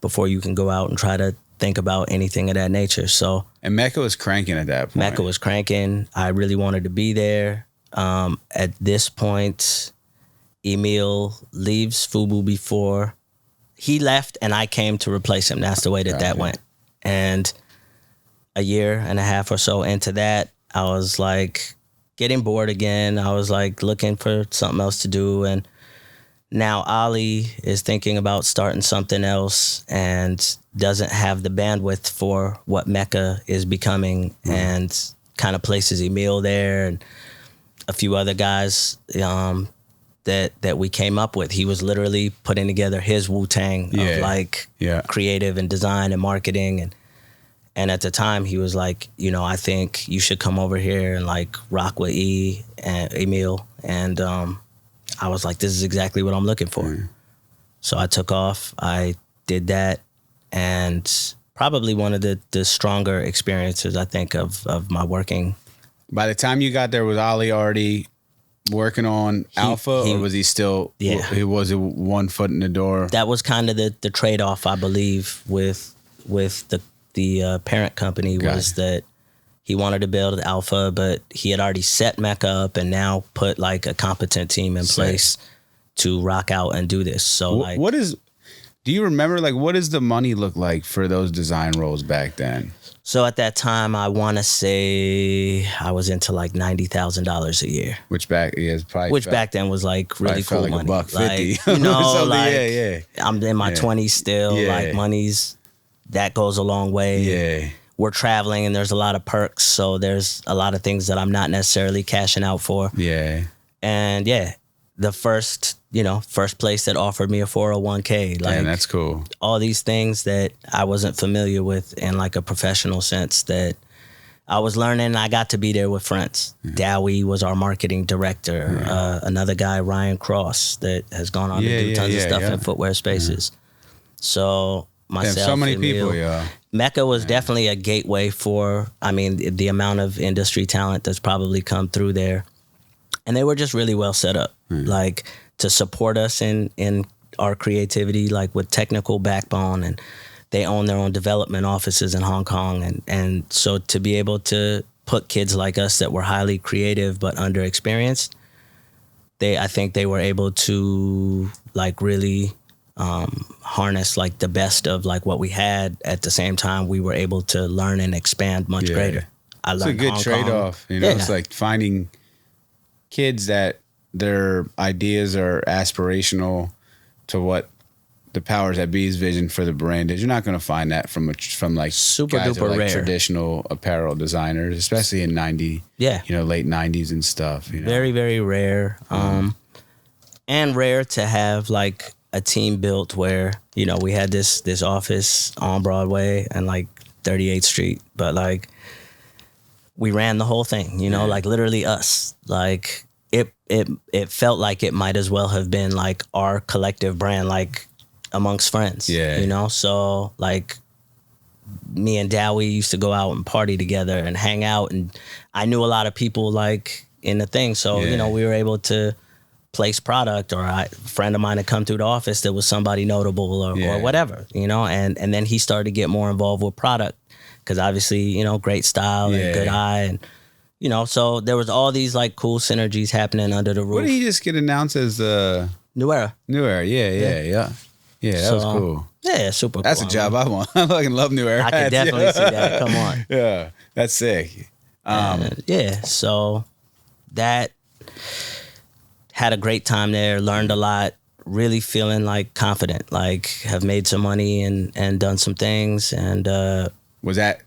before you can go out and try to think about anything of that nature. So, and Mecca was cranking at that point. Mecca was cranking. I really wanted to be there. At this point, Emil leaves FUBU before he left, and I came to replace him. That's the way that went. And a year and a half or so into that, I was like getting bored again. I was like looking for something else to do. And now Ali is thinking about starting something else and doesn't have the bandwidth for what Mecca is becoming, and kind of places Emil there and a few other guys that we came up with. He was literally putting together his Wu-Tang of like creative and design and marketing. And at the time he was like, you know, I think you should come over here and like rock with E and Emil. And I was like, this is exactly what I'm looking for. So I took off, I did that, and probably one of the stronger experiences, I think, of my working. By the time you got there, was Ali already working on Alpha, or was he still? Yeah, he was one foot in the door. That was kind of the trade off, I believe, with the parent company, was that he wanted to build Alpha, but he had already set Mecca up and now put like a competent team in place to rock out and do this. So like, do you remember like what does the money look like for those design roles back then? So at that time, I want to say I was into like $90,000 a year. Which back then was like really cool like money. $150, like, you know, like I'm in my 20s still. Like money's that goes a long way. Yeah. We're traveling and there's a lot of perks, so there's a lot of things that I'm not necessarily cashing out for. Yeah. And the first place that offered me a 401k, like, damn, that's cool. All these things that I wasn't familiar with in like a professional sense that I was learning. I got to be there with friends. Dowie was our marketing director. Another guy, Ryan Cross, that has gone on to do tons of stuff in footwear spaces. So myself, damn, so many Emil, people, Mecca was definitely a gateway for, I mean, the amount of industry talent that's probably come through there. And they were just really well set up, like to support us in our creativity, like with technical backbone. And they own their own development offices in Hong Kong. And so to be able to put kids like us that were highly creative but underexperienced, I think they were able to like really harness like the best of like what we had. At the same time, we were able to learn and expand much greater. It's a good trade-off. You know, it's like finding kids that their ideas are aspirational to what the powers that be's vision for the brand is. You're not going to find that from like super guys duper like rare traditional apparel designers, especially in late 90s and stuff. You know? Very, very rare. And rare to have like a team built where, you know, we had this office on Broadway and like 38th Street, but like we ran the whole thing, you know, like literally us. Like it felt like it might as well have been like our collective brand, like amongst friends, you know? So like me and Dowie used to go out and party together and hang out, and I knew a lot of people like in the thing. So, you know, we were able to place product, or a friend of mine had come through the office that was somebody notable or whatever, you know, and then he started to get more involved with product because obviously, you know, great style and good eye, and you know, so there was all these like cool synergies happening under the roof. What did he just get announced as New Era? New Era, yeah, that was cool. Yeah, super cool. That's a job I want. I fucking love New Era. I can definitely see that. Come on. Yeah, that's sick. So that had a great time there, learned a lot, really feeling like confident, like have made some money and done some things. And was that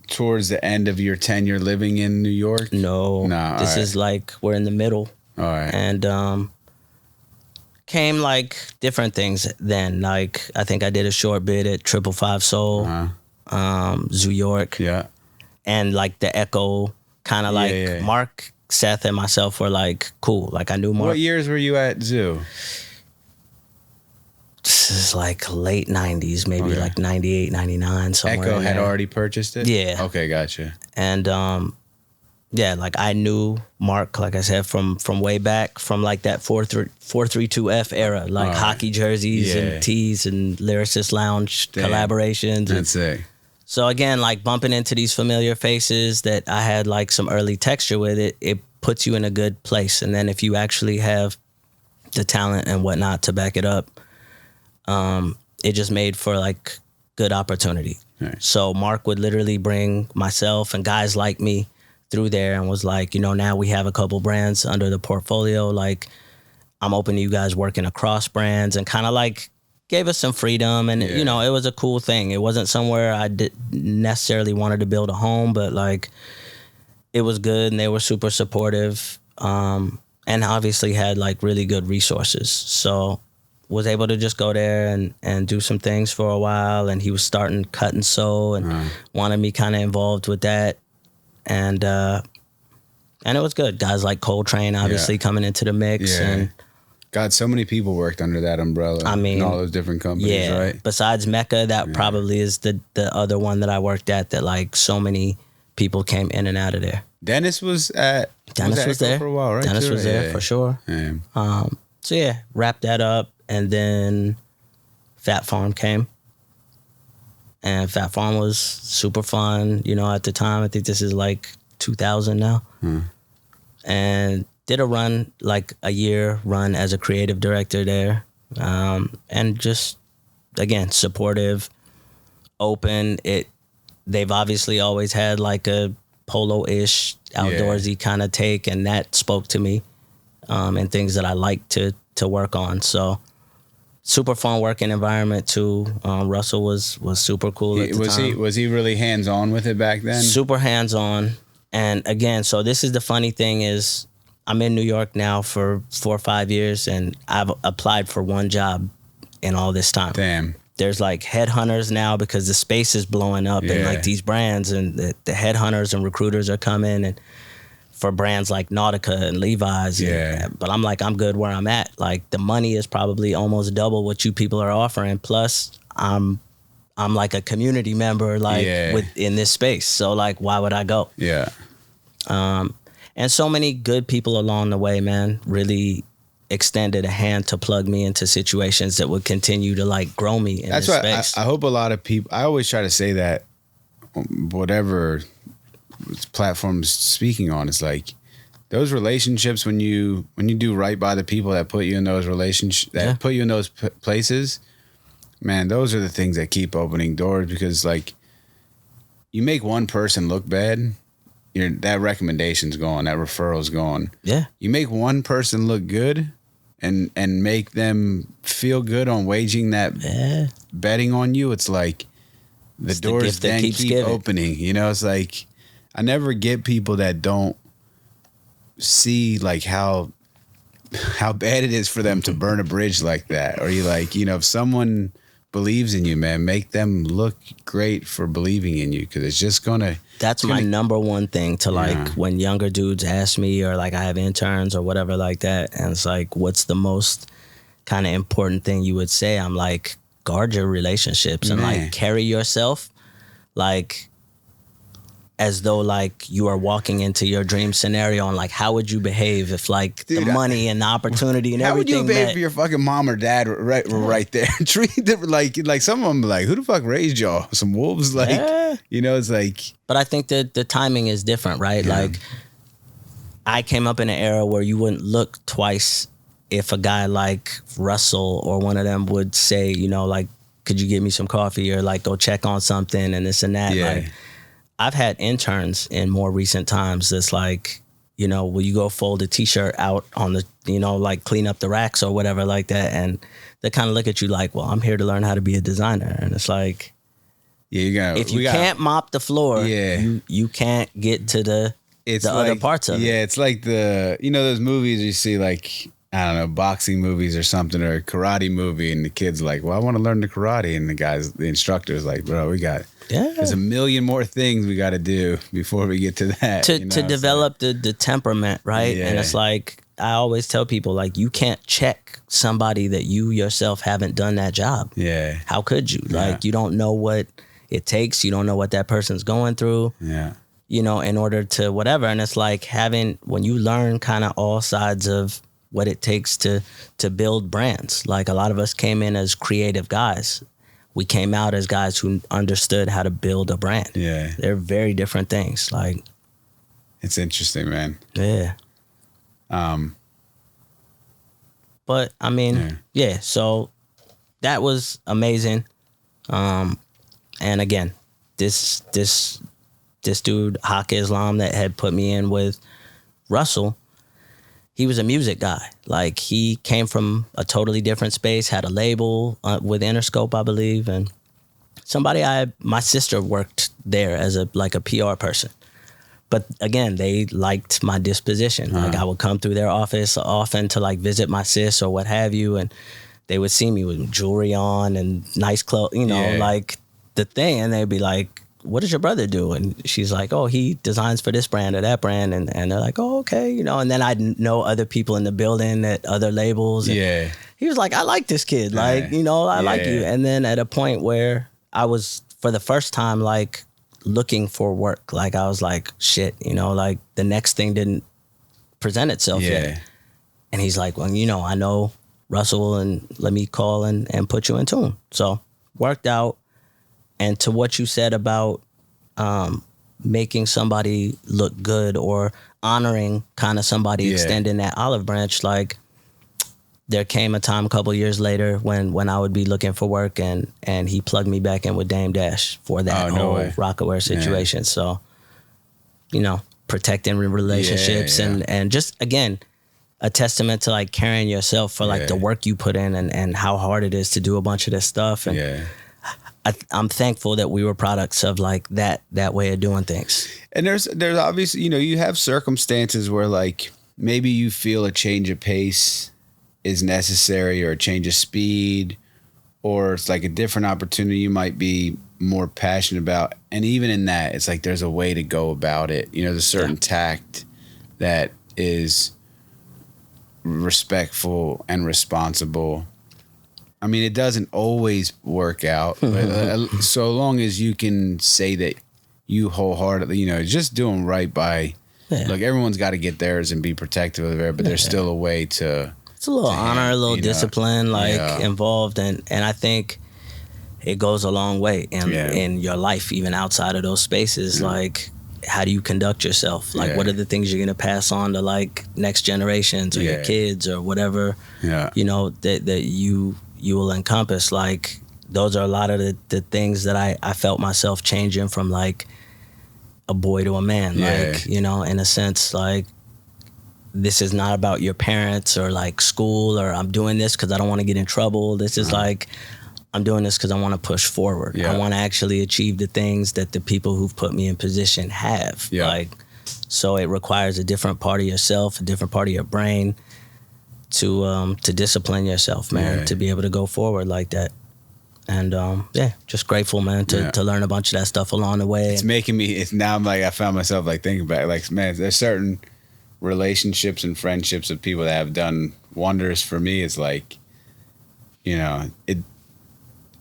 towards the end of your tenure living in New York? No, this is like we're in the middle. All right. And came like different things then. Like I think I did a short bit at 555 Soul, Zoo York. Yeah. And like the Echo, kind of like Mark, Seth, and myself were like cool. Like I knew Mark. What years were you at Zoo? this is like late 90s, maybe like 98, 99, somewhere. Echo had already purchased it? Yeah. Okay, gotcha. And yeah, like I knew Mark, like I said, from way back, from like that 432F era, like hockey jerseys and tees and Lyricist Lounge collaborations. That's it. So again, like bumping into these familiar faces that I had like some early texture with, it puts you in a good place. And then if you actually have the talent and whatnot to back it up, it just made for like good opportunity. Right. So Mark would literally bring myself and guys like me through there and was like, you know, now we have a couple brands under the portfolio. Like, I'm open to you guys working across brands, and kind of like gave us some freedom. And, you know, it was a cool thing. It wasn't somewhere I necessarily wanted to build a home, but like it was good and they were super supportive. And obviously had like really good resources. So was able to just go there and do some things for a while. And he was starting cut and sew and wanted me kind of involved with that. And it was good. Guys like Coltrane obviously coming into the mix. And God, so many people worked under that umbrella. I mean, in all those different companies, right? Besides Mecca, that probably is the other one that I worked at that like so many people came in and out of there. Dennis was there for a while, right? Dennis was there for sure. Yeah. So yeah, wrapped that up, and then Phat Farm came. And Phat Farm was super fun, you know, at the time. I think this is like 2000 now. And did a year run as a creative director there. And just, again, supportive, open. They've obviously always had like a polo-ish, outdoorsy kind of take, and that spoke to me, and things that I like to work on. So super fun working environment too. Russell was super cool at the time. Was he really hands-on with it back then? Super hands-on. And again, so this is the funny thing is I'm in New York now for 4 or 5 years, and I've applied for one job in all this time. Damn. There's like headhunters now because the space is blowing up and like these brands, and the headhunters and recruiters are coming and for brands like Nautica and Levi's. But I'm like, I'm good where I'm at. Like the money is probably almost double what you people are offering. Plus I'm like a community member, like in this space. So like, why would I go? Yeah. And so many good people along the way, man, really extended a hand to plug me into situations that would continue to like grow me in this space. I hope a lot of people, I always try to say that whatever platforms speaking on, it's like those relationships, when you do right by the people that put you in those relationships, that put you in those places, man, those are the things that keep opening doors. Because like you make one person look bad, that recommendation's gone, that referral's gone. Yeah. You make one person look good and make them feel good on waging that betting on you, it's like the doors then keep opening. You know, it's like I never get people that don't see like how bad it is for them to burn a bridge like that. Or you like, you know, if someone believes in you, man, make them look great for believing in you, because it's just gonna. That's my number one thing to like when younger dudes ask me, or like I have interns or whatever like that, and it's like, what's the most kind of important thing you would say? I'm like, guard your relationships and like carry yourself like as though like you are walking into your dream scenario, and like how would you behave if like the money and the opportunity and everything. How would you behave if your fucking mom or dad were right there? Treat them like some of them be like, who the fuck raised y'all? Some wolves? Like you know, it's like. But I think that the timing is different, right? Yeah. Like I came up in an era where you wouldn't look twice if a guy like Russell or one of them would say, you know, like, could you give me some coffee, or like go check on something and this and that. Like I've had interns in more recent times that's like, you know, will you go fold a t-shirt out on the, you know, like clean up the racks or whatever like that. And they kind of look at you like, well, I'm here to learn how to be a designer. And it's like, if you can't mop the floor, you can't get to the other parts of it. Yeah, it's like you know, those movies you see, like, I don't know, boxing movies or something, or a karate movie, and the kid's like, well, I want to learn the karate. And the instructor's like, bro, there's a million more things we got to do before we get to that. To develop the temperament, right? Yeah. And it's like, I always tell people, like, you can't check somebody that you yourself haven't done that job. Yeah. How could you? Like, you don't know what it takes. You don't know what that person's going through. Yeah. You know, in order to whatever. And it's like when you learn kind of all sides of what it takes to build brands. Like, a lot of us came in as creative guys. We came out as guys who understood how to build a brand. Yeah. They're very different things. Like, it's interesting, man. Yeah. But I mean, yeah, so that was amazing. And again, this dude, Haq Islam, that had put me in with Russell, he was a music guy. Like, he came from a totally different space, had a label with Interscope, I believe, and my sister worked there as a PR person. But again, they liked my disposition. Like, I would come through their office often to like visit my sis or what have you, and they would see me with jewelry on and nice clothes, like the thing, and they'd be like, "What does your brother do?" And she's like, "Oh, he designs for this brand or that brand," and they're like, "Oh, okay," And then I'd know other people in the building at other labels. And he was like, "I like this kid, like I like you." And then at a point where I was, for the first time, like, looking for work, like, I was like, shit, like, the next thing didn't present itself yet. And he's like, "Well, I know Russell, and let me call and put you in tune." So worked out. And to what you said about making somebody look good or honoring kind of somebody extending that olive branch, like, there came a time a couple years later when I would be looking for work, and he plugged me back in with Dame Dash for that whole Rockaware situation. So, protecting relationships and just, again, a testament to, like, carrying yourself for, like, the work you put in and how hard it is to do a bunch of this stuff. And I'm thankful that we were products of, like, that way of doing things. And there's obviously, you have circumstances where, like, maybe you feel a change of pace is necessary, or a change of speed, or it's like a different opportunity you might be more passionate about. And even in that, it's like there's a way to go about it. There's a certain tact that is respectful and responsible. I mean, it doesn't always work out, but so long as you can say that you wholeheartedly, just doing right by, look, everyone's got to get theirs and be protective of it, but there's still a way to... It's a little honor, a little discipline, involved, and I think it goes a long way in your life, even outside of those spaces. Like, how do you conduct yourself? Like, what are the things you're gonna pass on to, like, next generations or your kids or whatever? That you will encompass. Like, those are a lot of the things that I felt myself changing from, like, a boy to a man. Like, in a sense, like, this is not about your parents or, like, school, or I'm doing this because I don't want to get in trouble. This is like, I'm doing this because I want to push forward. I want to actually achieve the things that the people who've put me in position have. Like, so it requires a different part of yourself, a different part of your brain to discipline yourself, man, to be able to go forward like that. And just grateful, man, to learn a bunch of that stuff along the way. It's making me. Now I'm like, I found myself, like, thinking back, like, man, there's certain relationships and friendships of people that have done wonders for me. Is like,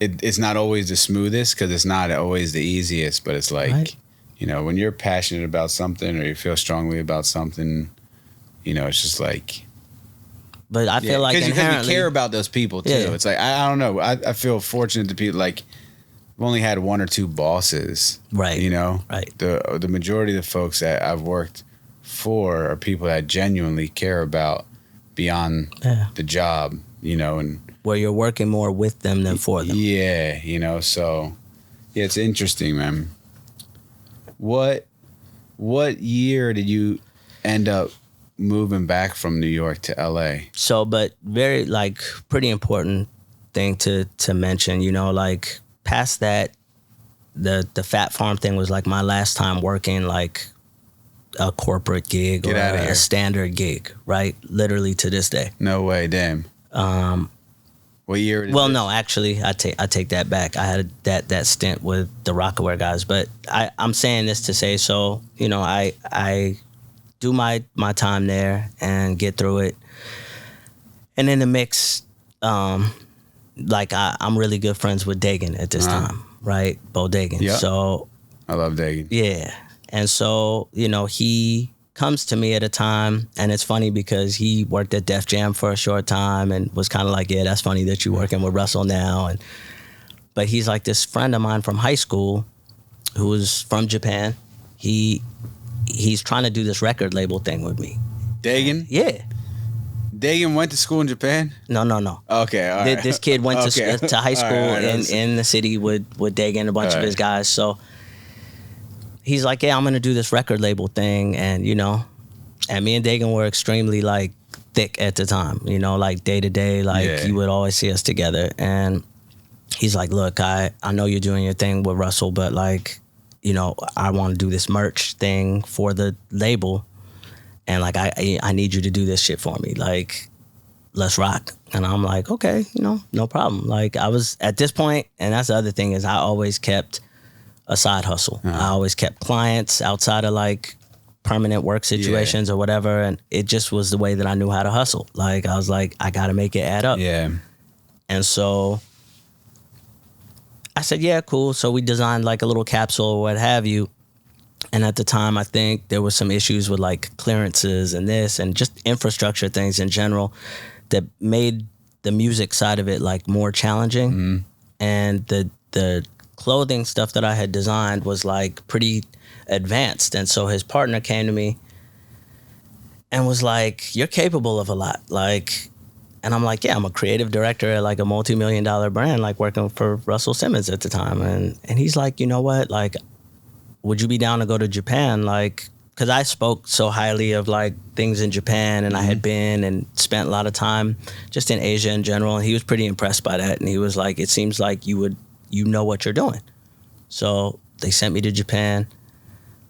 it's not always the smoothest, because it's not always the easiest, but it's like, when you're passionate about something or you feel strongly about something, it's just like. But I feel like inherently, you care about those people too. It's like, I don't know. I feel fortunate to be, like, I've only had one or two bosses, right? Right. The majority of the folks that I've worked for are people that I genuinely care about beyond the job, and where you're working more with them than for them. So it's interesting, man. What year did you end up moving back from New York to LA? So, but very, like, pretty important thing to mention, like, past that, the Phat Farm thing was, like, my last time working, like, a corporate gig or a standard gig, right? Literally to this day. No way, damn. What year? Well, no, actually, I take that back. I had that stint with the Rockaware guys, but I'm saying this to say, so, I do my time there and get through it. And in the mix, like I'm really good friends with Dagan at this time, right? Bo Dagan. Yep. So I love Dagan. yeah. And so, you know, he comes to me at a time, and it's funny because he worked at Def Jam for a short time and was kind of like, yeah, that's funny that you're working with Russell now. But he's like this friend of mine from high school who was from Japan. He's trying to do this record label thing with me. Dagan? Yeah. Dagan went to school in Japan? No. Okay, all right. This kid went to high school in the city with Dagan and a bunch of his guys. So he's like, yeah, I'm going to do this record label thing. And, you know, and me and Dagan were extremely, like, thick at the time. You know, like, day to day, like, you would always see us together. And he's like, look, I know you're doing your thing with Russell, but, like, you know, I want to do this merch thing for the label. And, like, I need you to do this shit for me. Like, let's rock. And I'm like, okay, you know, no problem. Like, I was, at this point, and that's the other thing, is I always kept a side hustle. I always kept clients outside of, like, permanent work situations or whatever. And it just was the way that I knew how to hustle. Like, I was like, I got to make it add up. Yeah. And so I said, yeah, cool. So we designed, like, a little capsule or what have you. And at the time, I think there was some issues with, like, clearances and this and just infrastructure things in general that made the music side of it, like, more challenging. Mm-hmm. And the clothing stuff that I had designed was, like, pretty advanced. And so his partner came to me and was like, you're capable of a lot. Like, and I'm like, yeah, I'm a creative director at, like, a multi-million-dollar brand, like, working for Russell Simmons at the time. And he's like, you know what, like, would you be down to go to Japan? Like, because I spoke so highly of, like, things in Japan, and I had been and spent a lot of time just in Asia in general. And he was pretty impressed by that. And he was like, it seems like you know what you're doing. So they sent me to Japan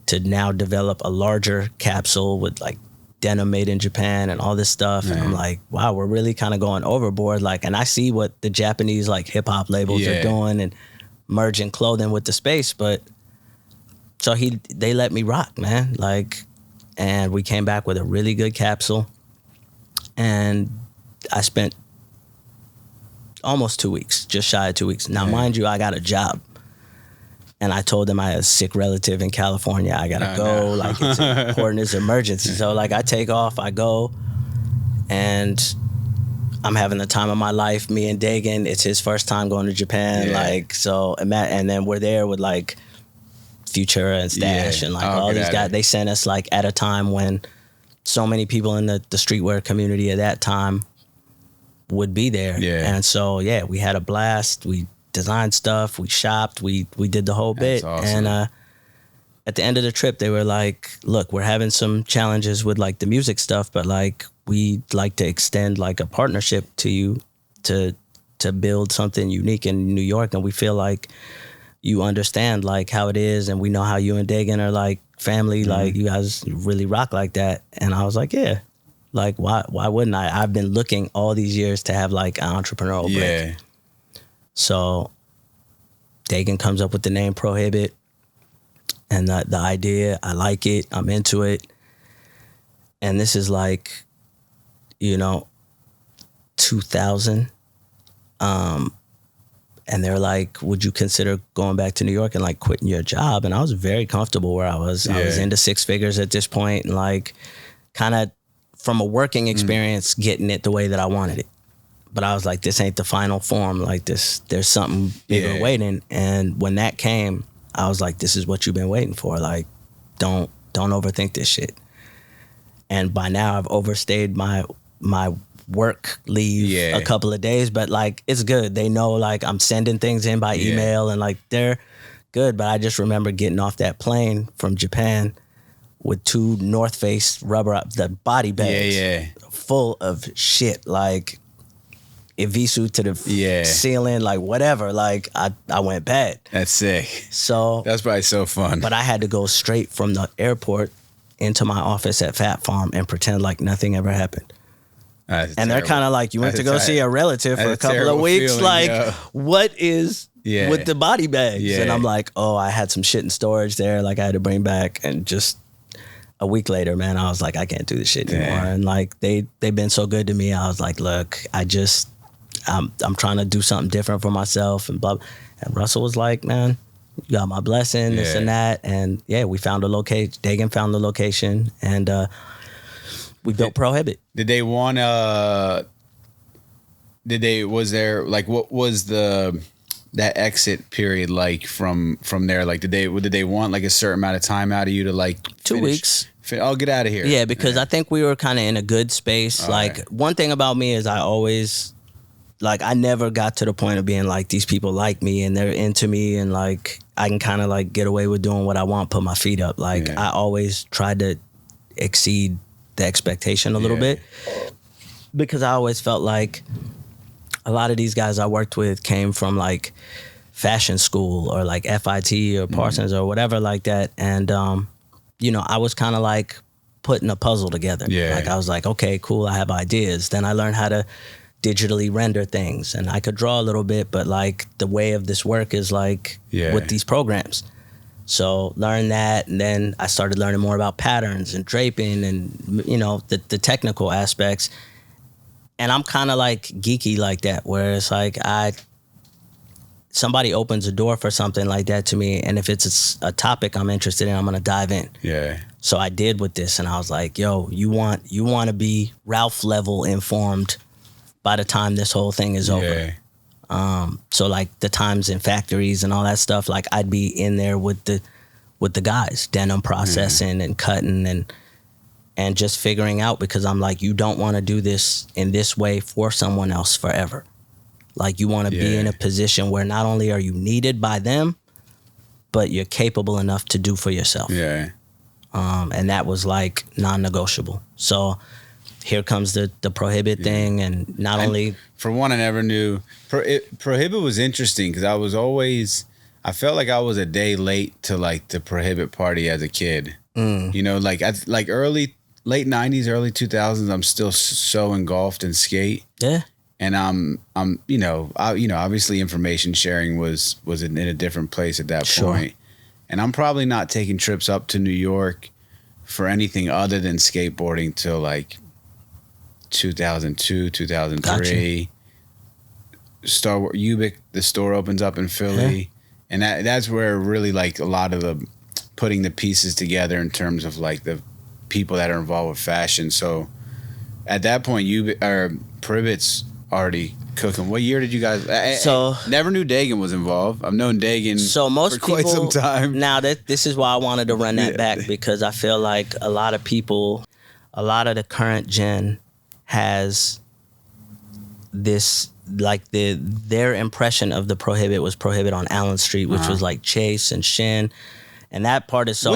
to now develop a larger capsule with, like, denim made in Japan and all this stuff. And I'm like, wow, we're really kind of going overboard. Like, and I see what the Japanese, like, hip hop labels are doing and merging clothing with the space. But so they let me rock, man. Like, and we came back with a really good capsule. And I spent almost 2 weeks, just shy of 2 weeks. Now, mind you, I got a job. And I told them I had a sick relative in California. I got to go. Like, it's important. It's an emergency. So, like, I take off, I go, and I'm having the time of my life. Me and Dagan, it's his first time going to Japan. Like, so, and then we're there with, like, Future and Stash and, like, all these guys. They sent us, like, at a time when so many people in the streetwear community at that time would be there. And so, we had a blast. We designed stuff, we shopped, we did the whole bit. Awesome. And at the end of the trip, they were like, look, we're having some challenges with, like, the music stuff, but, like, we'd like to extend, like, a partnership to you to build something unique in New York. And we feel like you understand, like, how it is, and we know how you and Dagan are, like, family. Like, you guys really rock like that. And I was like, yeah, like, why wouldn't I? I've been looking all these years to have, like, an entrepreneurial break. So Dagan comes up with the name Prohibit, and the idea, I like it, I'm into it. And this is, like, you know, 2000. And they're like, would you consider going back to New York and, like, quitting your job? And I was very comfortable where I was. I was into six figures at this point, and, like, kind of from a working experience, getting it the way that I wanted it. But I was like, this ain't the final form. Like, there's something bigger waiting. And when that came, I was like, this is what you've been waiting for. Like, don't overthink this shit. And by now I've overstayed my work leave a couple of days, but, like, it's good. They know, like, I'm sending things in by email, and, like, they're good. But I just remember getting off that plane from Japan with 2 North Face the body bags full of shit, like Evisu to the ceiling, like, whatever. Like, I went bad. That's sick. So that's probably so fun. But I had to go straight from the airport into my office at Phat Farm and pretend like nothing ever happened. And they're kind of like, you went to go see a relative for a couple of weeks. Feeling, like, what is with the body bags? And I'm like, oh, I had some shit in storage there, like, I had to bring back, and just, a week later, man, I was like, I can't do this shit anymore. And like they've been so good to me. I was like, look, I'm trying to do something different for myself and blah. And Russell was like, man, you got my blessing, this and that. And yeah, we found a location. Dagan found the location, and we built Prohibit. Did they want was there like, what was that exit period like from there? Like, did they want like a certain amount of time out of you to like 2 weeks? I'll get out of here. Yeah, because I think we were kind of in a good space. All like right. One thing about me is I never got to the point of being like, these people like me and they're into me and like I can kind of like get away with doing what I want, put my feet up. Like I always tried to exceed the expectation a little bit, because I always felt like a lot of these guys I worked with came from like fashion school or like FIT or Parsons or whatever like that. And, I was kind of like putting a puzzle together. Yeah. Like I was like, okay, cool. I have ideas. Then I learned how to digitally render things, and I could draw a little bit, but like the way of this work is like with these programs. So learn that, and then I started learning more about patterns and draping and the technical aspects. And I'm kind of like geeky like that, where it's like somebody opens a door for something like that to me, and if it's a topic I'm interested in, I'm gonna dive in. Yeah. So I did with this, and I was like, yo, you want to be Ralph level informed by the time this whole thing is over. So like the times in factories and all that stuff, like I'd be in there with the guys, denim processing and cutting and just figuring out, because I'm like, you don't want to do this in this way for someone else forever. Like you want to be in a position where not only are you needed by them, but you're capable enough to do for yourself. Yeah. And that was like non-negotiable. So here comes the Prohibit thing, and for one, I never knew Prohibit was interesting because I felt like I was a day late to like the Prohibit party as a kid. Like late 90s, early 2000s, I'm still so engulfed in skate. Yeah. And I'm obviously information sharing was in a different place at that point. And I'm probably not taking trips up to New York for anything other than skateboarding till like 2002, 2003. Ubik, the store opens up in Philly, and that's where really like a lot of the putting the pieces together in terms of like the people that are involved with fashion. So at that point, Prohibit's already cooking. What year did you guys? Never knew Dagan was involved. I've known Dagan for quite some time. Now this is why I wanted to run that back, because I feel like a lot of the current gen has this, like their impression of the Prohibit was Prohibit on Allen Street, which was like Chase and Shin, and that part is so.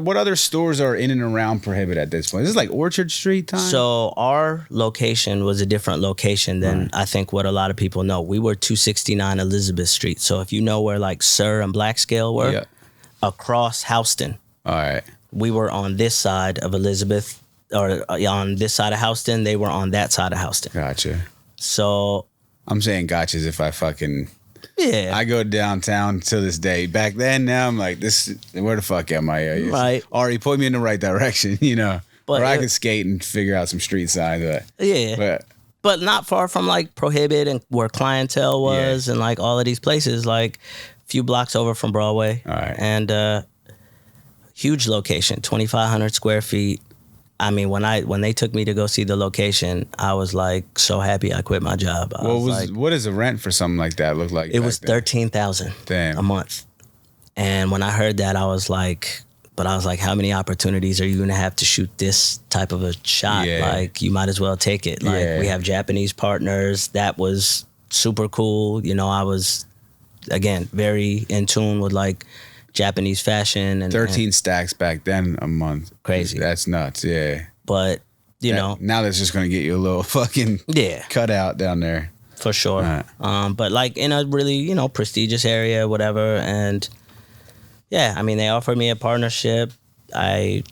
What other stores are in and around Prohibit at this point? This is like Orchard Street time. So our location was a different location than I think what a lot of people know. We were 269 Elizabeth Street. So if you know where like Sir and Blackscale were, across Houston. All right. We were on this side of Elizabeth. Or on this side of Houston, they were on that side of Houston. Gotcha. So I'm saying gotchas if I fucking I go downtown to this day. Back then, now I'm like, where the fuck am I? Right. Already point me in the right direction, But I can skate and figure out some street signs. But not far from like Prohibit and where Clientele was and like all of these places, like a few blocks over from Broadway. All right. And huge location, 2,500 square feet. I mean, when they took me to go see the location, I was like so happy I quit my job. What does the rent for something like that look like? It was $13,000 a month. And when I heard that, I was like, how many opportunities are you gonna have to shoot this type of a shot? Yeah. Like, you might as well take it. Like, we have Japanese partners. That was super cool. I was, again, very in tune with like Japanese fashion. And 13 stacks back then a month. Crazy. That's nuts, yeah. But, now that's just going to get you a little fucking cutout down there. For sure. Right. But like in a really, prestigious area, whatever. And I mean, they offered me a partnership. I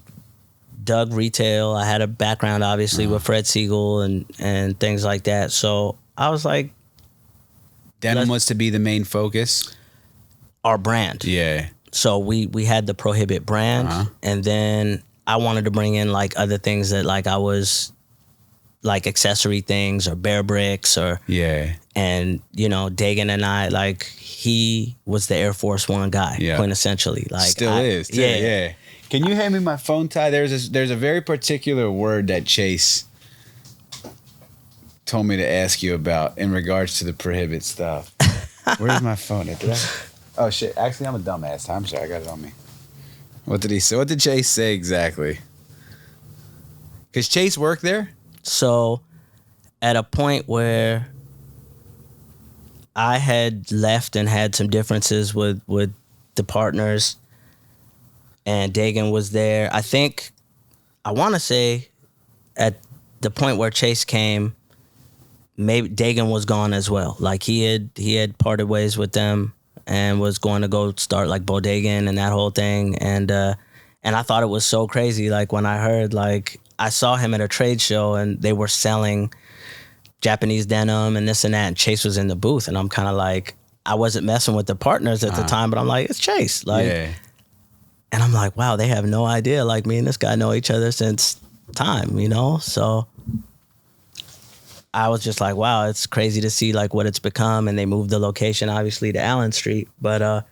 dug retail. I had a background, obviously, with Fred Siegel and things like that. So I was like, denim was to be the main focus? Our brand. Yeah. So we had the Prohibit brand, and then I wanted to bring in like other things that like I was like accessory things or bear bricks or and you know, Dagan and I, like, he was the Air Force One guy, quintessentially. Like still is. Yeah. Can you hand me my phone tie? There's a very particular word that Chase told me to ask you about in regards to the Prohibit stuff. Where's my phone? Oh shit! Actually, I'm a dumbass. I'm sorry. I got it on me. What did he say? What did Chase say exactly? Because Chase worked there. So, at a point where I had left and had some differences with the partners, and Dagan was there. I think, I want to say, at the point where Chase came, maybe Dagan was gone as well. Like he had parted ways with them and was going to go start like Bodegan and that whole thing. And I thought it was so crazy. Like when I heard, like, I saw him at a trade show and they were selling Japanese denim and this and that, and Chase was in the booth, and I'm kind of like, I wasn't messing with the partners at the time, but I'm like, it's Chase. Like, and I'm like, wow, they have no idea. Like, me and this guy know each other since time, you know? So I was just like, wow, it's crazy to see like what it's become. And they moved the location obviously to Allen Street. But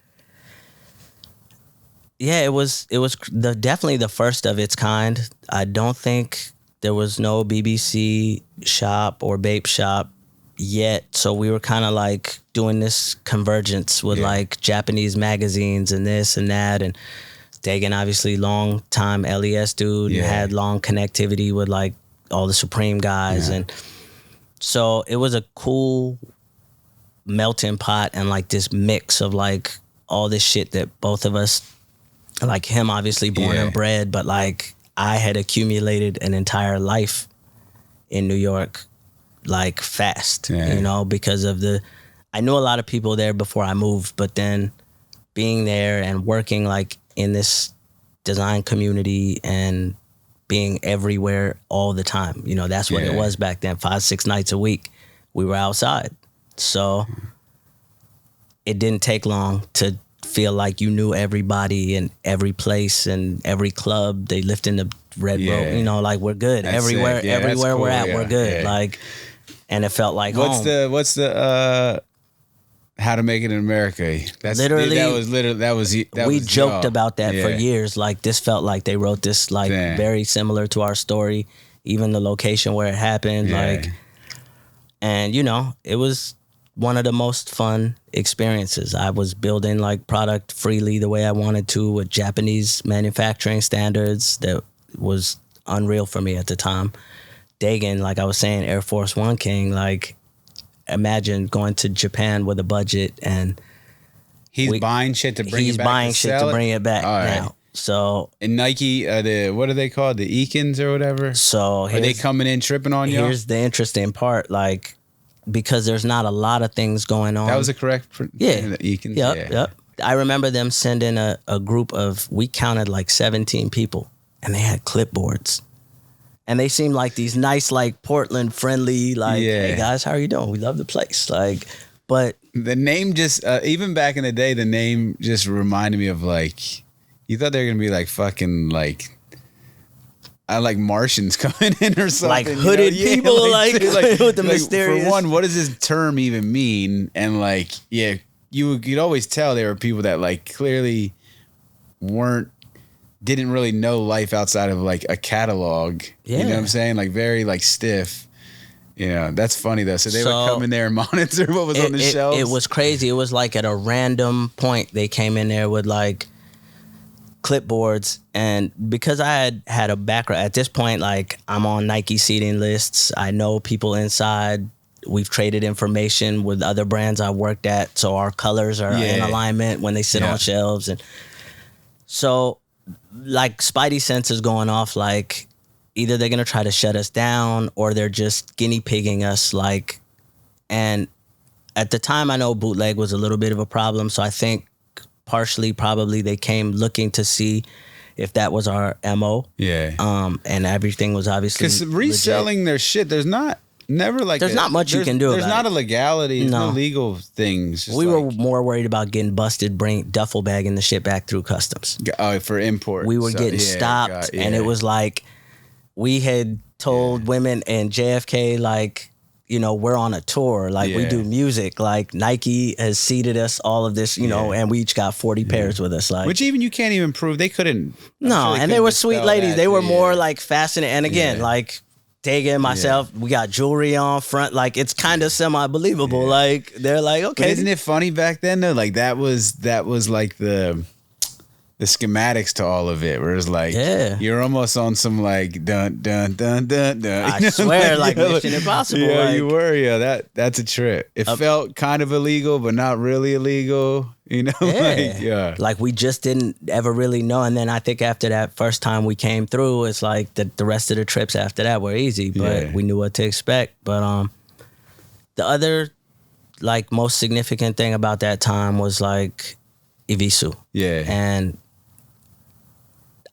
yeah, it was definitely the first of its kind. I don't think there was no BBC shop or Bape shop yet. So we were kind of like doing this convergence with like Japanese magazines and this and that. And Dagan, obviously long time LES dude, and had long connectivity with like all the Supreme guys. And so it was a cool melting pot and like this mix of like all this shit that both of us, like him obviously born and bred, but like I had accumulated an entire life in New York, like fast, you know, because of I knew a lot of people there before I moved, but then being there and working like in this design community and being everywhere all the time, you know, that's what it was back then. 5-6 nights a week we were outside. So it didn't take long to feel like you knew everybody in every place and every club. They lift in the red rope, you know, like we're good. That's everywhere cool. We're at, we're good. Like, and it felt like what's home. What's the How to Make It in America? That's literally that was we joked about that for years. Like, this felt like they wrote this like very similar to our story, even the location where it happened. Like, and you know, it was one of the most fun experiences. I was building like product freely the way I wanted to with Japanese manufacturing standards that was unreal for me at the time. Dagan, like I was saying, Air Force One King, like, imagine going to Japan with a budget and he's buying shit to bring it back. He's buying shit to bring it back now. So, and Nike, what are they called? The Eakins or whatever. So are they coming in tripping on you? Here's the interesting part, like, because there's not a lot of things going on. That was a correct. The Eakins. Yep. I remember them sending a group of, we counted like 17 people, and they had clipboards. And they seemed like these nice, like Portland friendly, like, hey guys, how are you doing? We love the place. Like, but the name just, even back in the day, the name just reminded me of like, you thought they were going to be like fucking like, like Martians coming in or something. Like hooded people, like with the mysterious. For one, what does this term even mean? And like, you'd always tell there were people that like clearly didn't really know life outside of like a catalog. You know what I'm saying? Like very like stiff. Yeah, that's funny though. So they would come in there and monitor what was on the shelves. It was crazy. It was like at a random point they came in there with like clipboards, and because I had a background at this point, like I'm on Nike seating lists. I know people inside. We've traded information with other brands I worked at, so our colors are in alignment when they sit on shelves, and so like Spidey sense is going off. Like either they're gonna try to shut us down or they're just guinea pigging us. Like, and at the time I know bootleg was a little bit of a problem, so I think partially probably they came looking to see if that was our MO. And everything was obviously because reselling their shit, there's not never like there's not much you can do There's about not it. a legality. There's no legal things. We were more worried about getting busted, bring duffel bag and the shit back through customs. For import. We were getting stopped, and it was like we had told women in JFK, like, you know, we're on a tour, like we do music, like Nike has seeded us all of this, you know, and we each got 40 pairs with us, like, which even you can't even prove. They couldn't. And they were sweet ladies. They were more like fascinating. And again, like Dega and myself, we got jewelry on front. Like it's kind of semi-believable. Like they're like, okay. But isn't it funny back then though? Like that was like the schematics to all of it, where it's like, you're almost on some like dun dun dun dun dun. I swear, like Mission Impossible. Yeah, like, you were. Yeah, that's a trip. It felt kind of illegal, but not really illegal. You know, like we just didn't ever really know. And then I think after that first time we came through, it's like the rest of the trips after that were easy, but we knew what to expect. But the other like most significant thing about that time was like Evisu. Yeah, and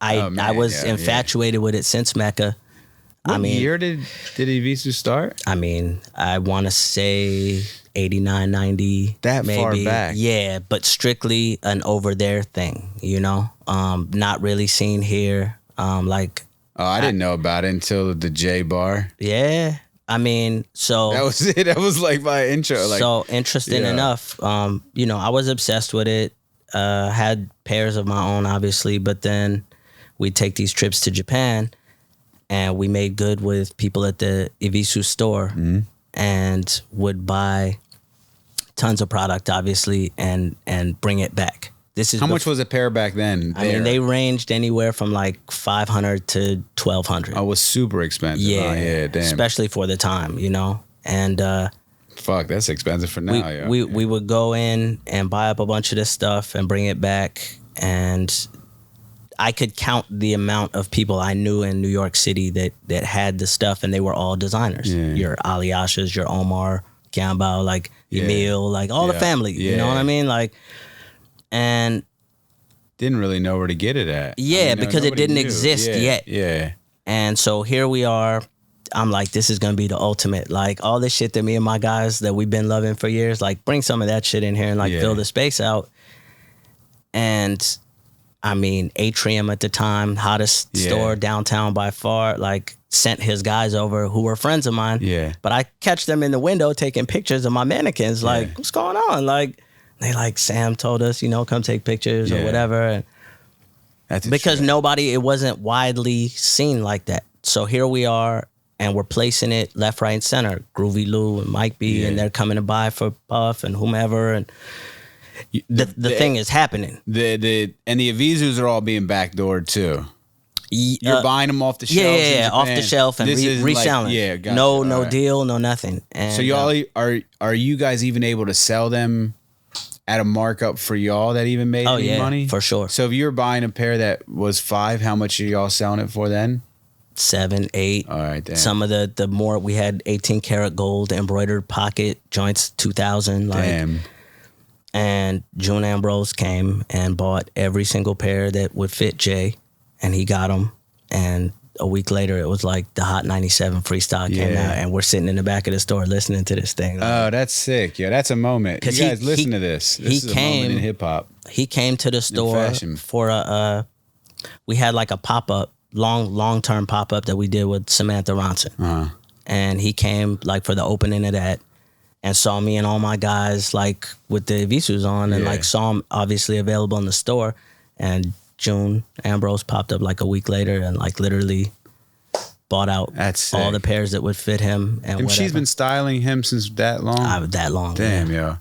I was infatuated with it since Mecca. What year did Evisu start? I mean, I want to say 89, 90. That maybe. Far back. Yeah, but strictly an over there thing, you know? Not really seen here. Like, I didn't know about it until the J bar. Yeah. I mean, so that was it. That was like my intro. Like, so interesting enough. You know, I was obsessed with it. Had pairs of my own, obviously, but then we'd take these trips to Japan, and we made good with people at the Evisu store, and would buy tons of product, obviously, and bring it back. This is how much was a pair back then? I mean, they ranged anywhere from like $500 to $1,200. Oh, it was super expensive. Yeah, damn. Especially for the time, you know. And fuck, that's expensive for now. We would go in and buy up a bunch of this stuff and bring it back, and I could count the amount of people I knew in New York City that had the stuff, and they were all designers. Your Alyashas, your Omar Gambao, like Emil, like all the family. You know what I mean? Like, and didn't really know where to get it at. Yeah, because it didn't exist yet. Yeah. And so here we are. I'm like, this is gonna be the ultimate. Like all this shit that me and my guys that we've been loving for years, like bring some of that shit in here and like fill the space out. And I mean, Atrium at the time, hottest store downtown by far, like sent his guys over who were friends of mine. Yeah. But I catch them in the window taking pictures of my mannequins. Like, what's going on? Like, they like, Sam told us, you know, come take pictures or whatever. And that's because it wasn't widely seen like that. So here we are, and we're placing it left, right, and center. Groovy Lou and Mike B, and they're coming to buy for Puff and whomever. And the thing is happening. And the Evisus are all being backdoored too. You're buying them off the shelf. Yeah, off the shelf and reselling. Like, gotcha. No deal, no nothing. And, so y'all are you guys even able to sell them at a markup for y'all that even made any money? For sure. So if you were buying a pair that was $5, how much are y'all selling it for then? 7, 8. All right, damn. Some of the more we had 18 karat gold embroidered pocket joints, 2,000. Like, damn. And June Ambrose came and bought every single pair that would fit Jay, and he got them. And a week later, it was like the Hot 97 freestyle came out, and we're sitting in the back of the store listening to this thing. Like, oh, that's sick. Yeah, that's a moment. You guys listen to this. This is a moment in hip hop. He came to the store for we had like a pop-up, long-term pop-up that we did with Samantha Ronson. And he came like for the opening of that, and saw me and all my guys like with the Evisus on, and like saw them obviously available in the store. And June Ambrose popped up like a week later and like literally bought out all the pairs that would fit him. And she's been styling him since that long? That long. Damn, yo.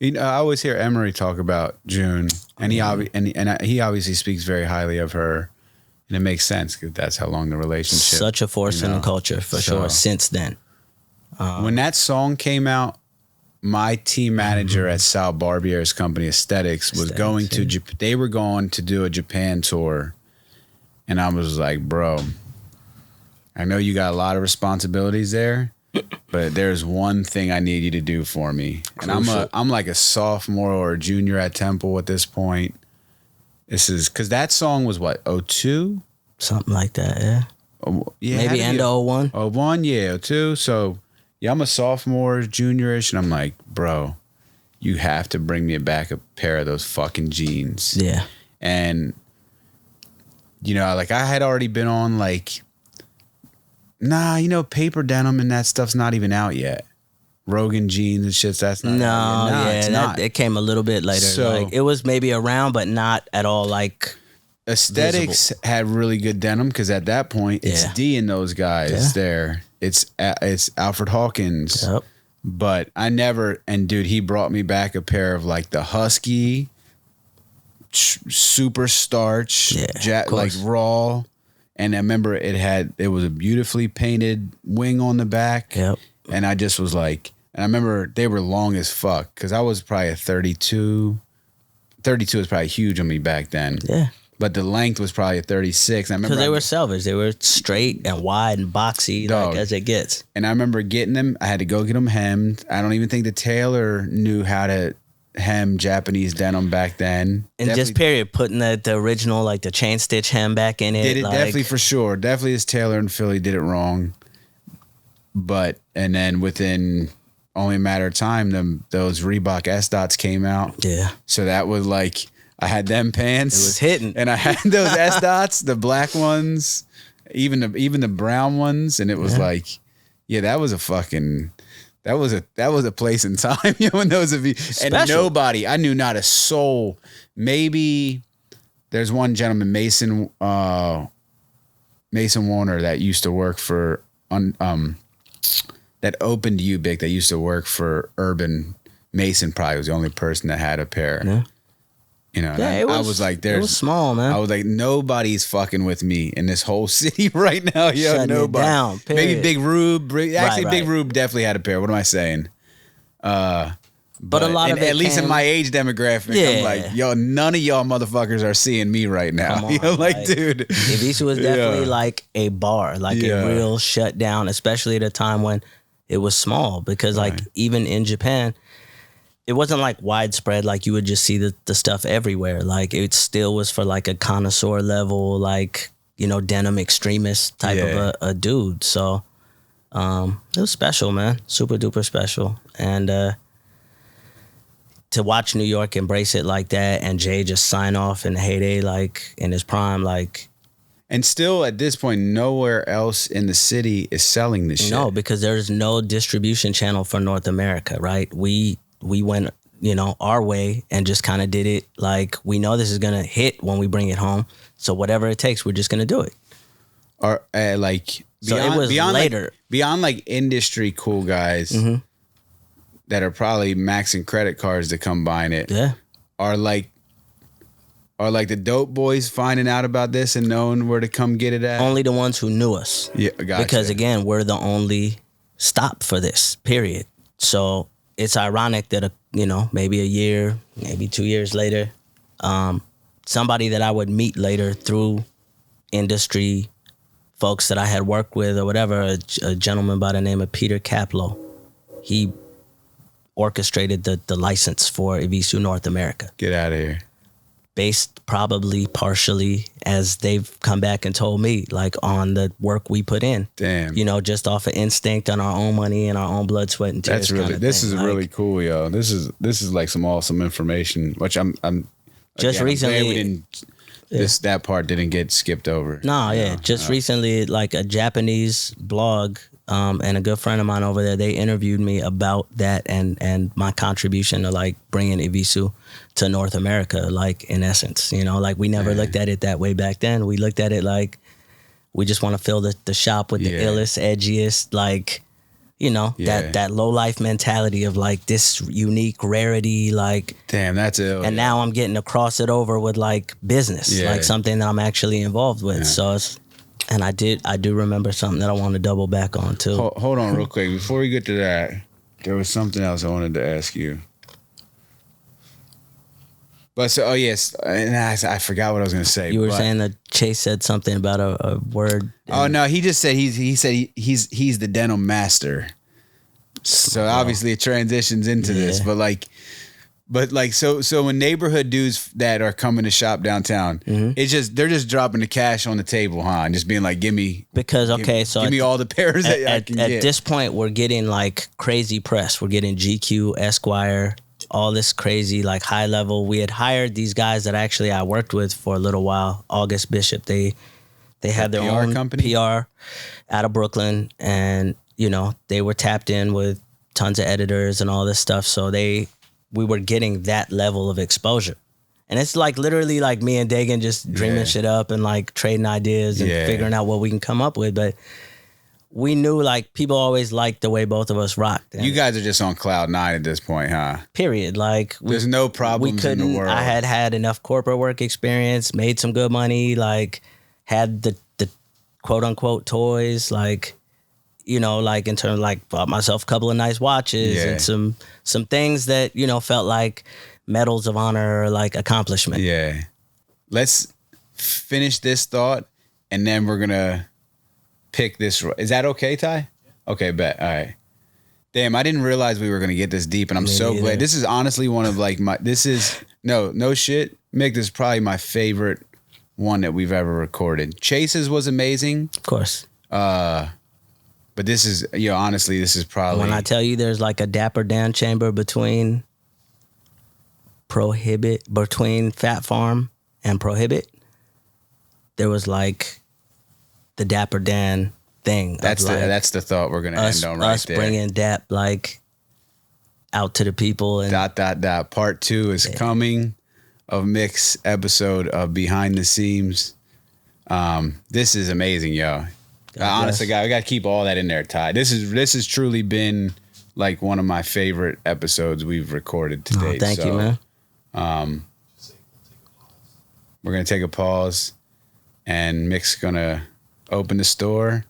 You know, I always hear Emery talk about June, and he obviously speaks very highly of her. And it makes sense because that's how long the relationship. Such a force in the culture for sure since then. When that song came out, my team manager at Sal Barbier's company, Aesthetics, was going to Japan. They were going to do a Japan tour. And I was like, bro, I know you got a lot of responsibilities there, but there's one thing I need you to do for me. Crucial. And I'm like a sophomore or a junior at Temple at this point. This is because that song was what, 02? Something like that, yeah. Yeah, maybe end of 01. 01, yeah, 02. So yeah, I'm a sophomore, juniorish, and I'm like, bro, you have to bring me back a pair of those fucking jeans. Yeah. And, you know, like I had already been on like, nah, you know, paper denim and that stuff's not even out yet. Rogan jeans and shit, that's not out yet. Nah, it's not. It came a little bit later. So, like it was maybe around, but not at all like Aesthetics visible. had really good denim because at that point it's D and those guys there. It's Alfred Hawkins. Yep. But I never, and dude, he brought me back a pair of like the Husky, super starch, like raw. And I remember it was a beautifully painted wing on the back. Yep. And I just was like, and I remember they were long as fuck because I was probably a 32. 32 was probably huge on me back then. Yeah. But the length was probably a 36. I remember because they were selvage. They were straight and wide and boxy, like as it gets. And I remember getting them. I had to go get them hemmed. I don't even think the tailor knew how to hem Japanese denim back then. And just period, putting the original, like the chain stitch hem back in it. Did it like, definitely for sure. Definitely his tailor in Philly did it wrong. But, and then within only a matter of time, those Reebok S dots came out. Yeah. So that was like, I had them pants. It was hitting. And I had those S dots, the black ones, even the brown ones. And it was like, yeah, that was a fucking, that was a place in time, you know, when those of you, and nobody, I knew not a soul. Maybe there's one gentleman, Mason Warner, that used to work for, that opened Ubic, that used to work for Urban. Mason probably was the only person that had a pair. Yeah. You know, I was like, it was small, man. I was like, nobody's fucking with me in this whole city right now. Yo, shutting nobody. It down, maybe Big Rube. Actually, right. Big Rube definitely had a pair. What am I saying? But a lot of it at least in my age demographic, I'm like, yo, none of y'all motherfuckers are seeing me right now. You know, like, dude. Evisu was definitely like a bar, like a real shutdown, especially at a time when it was small. Because like even in Japan, it wasn't like widespread, like you would just see the stuff everywhere. Like it still was for like a connoisseur level, like, you know, denim extremist type of a dude. So it was special, man. Super duper special. And to watch New York embrace it like that and Jay just sign off in the heyday, like in his prime, like. And still at this point, nowhere else in the city is selling this shit. No, because there's no distribution channel for North America, right? We went, you know, our way and just kind of did it like we know this is going to hit when we bring it home. So whatever it takes, we're just going to do it. Or like beyond, it was beyond later. Like, beyond like industry cool guys that are probably maxing credit cards to come buying it. Yeah. Are like the dope boys finding out about this and knowing where to come get it at? Only the ones who knew us. Yeah, gotcha. Because again, we're the only stop for this, period. So it's ironic that, you know, maybe a year, maybe 2 years later, somebody that I would meet later through industry folks that I had worked with or whatever, a gentleman by the name of Peter Kaplow, he orchestrated the license for Evisu North America. Get out of here. Based probably partially, as they've come back and told me, like on the work we put in. Damn. You know, just off of instinct on our own money and our own blood, sweat, and tears. That's really, this is like, really cool, yo. This is like some awesome information, which I'm just again, recently. I'm glad we didn't, that part didn't get skipped over. No, yeah. Just recently, like a Japanese blog, and a good friend of mine over there, they interviewed me about that and my contribution to like bringing Evisu to North America, like in essence, you know, like we never looked at it that way back then. We looked at it like we just want to fill the shop with the illest, edgiest, like, you know, that low life mentality of like this unique rarity, like. Damn, that's ill. And now I'm getting to cross it over with like business, like something that I'm actually involved with. So it's, and I do remember something that I want to double back on too. Hold on real quick. Before we get to that, there was something else I wanted to ask you. But so, yes, and I forgot what I was going to say. You were saying that Chase said something about a word. Oh no, he just said he's the denim master. So obviously it transitions into this, but But like so when neighborhood dudes that are coming to shop downtown, it's just they're just dropping the cash on the table, huh? And just being like, give me give me all the pairs that I can get. At this point, we're getting like crazy press. We're getting GQ, Esquire, all this crazy like high level. We had hired these guys that actually I worked with for a little while. August Bishop. They had their PR own company? PR out of Brooklyn, and you know they were tapped in with tons of editors and all this stuff. So we were getting that level of exposure. And it's like literally like me and Dagan just dreaming shit up and like trading ideas and figuring out what we can come up with. But we knew like people always liked the way both of us rocked. And you guys are just on cloud 9 at this point, huh? period. Like There's no problems in the world. I had enough corporate work experience, made some good money, like had the quote unquote toys, like, you know, like in terms of like bought myself a couple of nice watches and some things that, you know, felt like medals of honor or like accomplishment. Yeah. Let's finish this thought and then we're going to pick this. Is that okay, Ty? Okay, bet. All right. Damn, I didn't realize we were going to get this deep and I'm so glad. This is honestly one of like no shit. Mick, this is probably my favorite one that we've ever recorded. Chase's was amazing. Of course. But this is, honestly, this is probably... When I tell you there's like a Dapper Dan chamber between Phat Farm and Prohibit, there was like the Dapper Dan thing. That's the thought we're going to end on right there. Us bringing Dap like out to the people. And Part 2 is coming of Mick's episode of Behind the Seams. This is amazing, yo. Honestly, guy, we got to keep all that in there, Ty. This has truly been like one of my favorite episodes we've recorded to date. Thank you, man. We're gonna take a pause, and Mick's gonna open the store,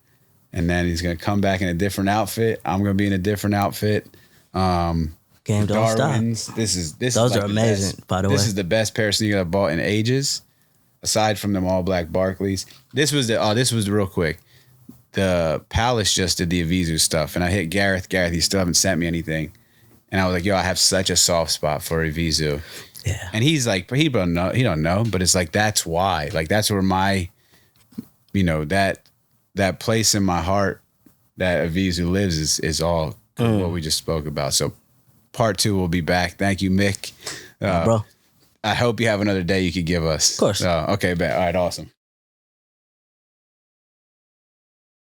and then he's gonna come back in a different outfit. I'm gonna be in a different outfit. Game don't Darwin's. stop. Those are amazing, by the way. This is the best pair of sneakers I've bought in ages, aside from them all black Barclays. This was real quick. The Palace just did the Evisu stuff, and I hit Gareth. Gareth, he still haven't sent me anything, and I was like, "Yo, I have such a soft spot for Evisu." Yeah, and he's like, "He don't know," but it's like that's why. Like that's where my, that place in my heart that Evisu lives is all what we just spoke about. So, part 2 will be back. Thank you, Mick. bro. I hope you have another day you could give us. Of course. Okay, bet. All right, awesome.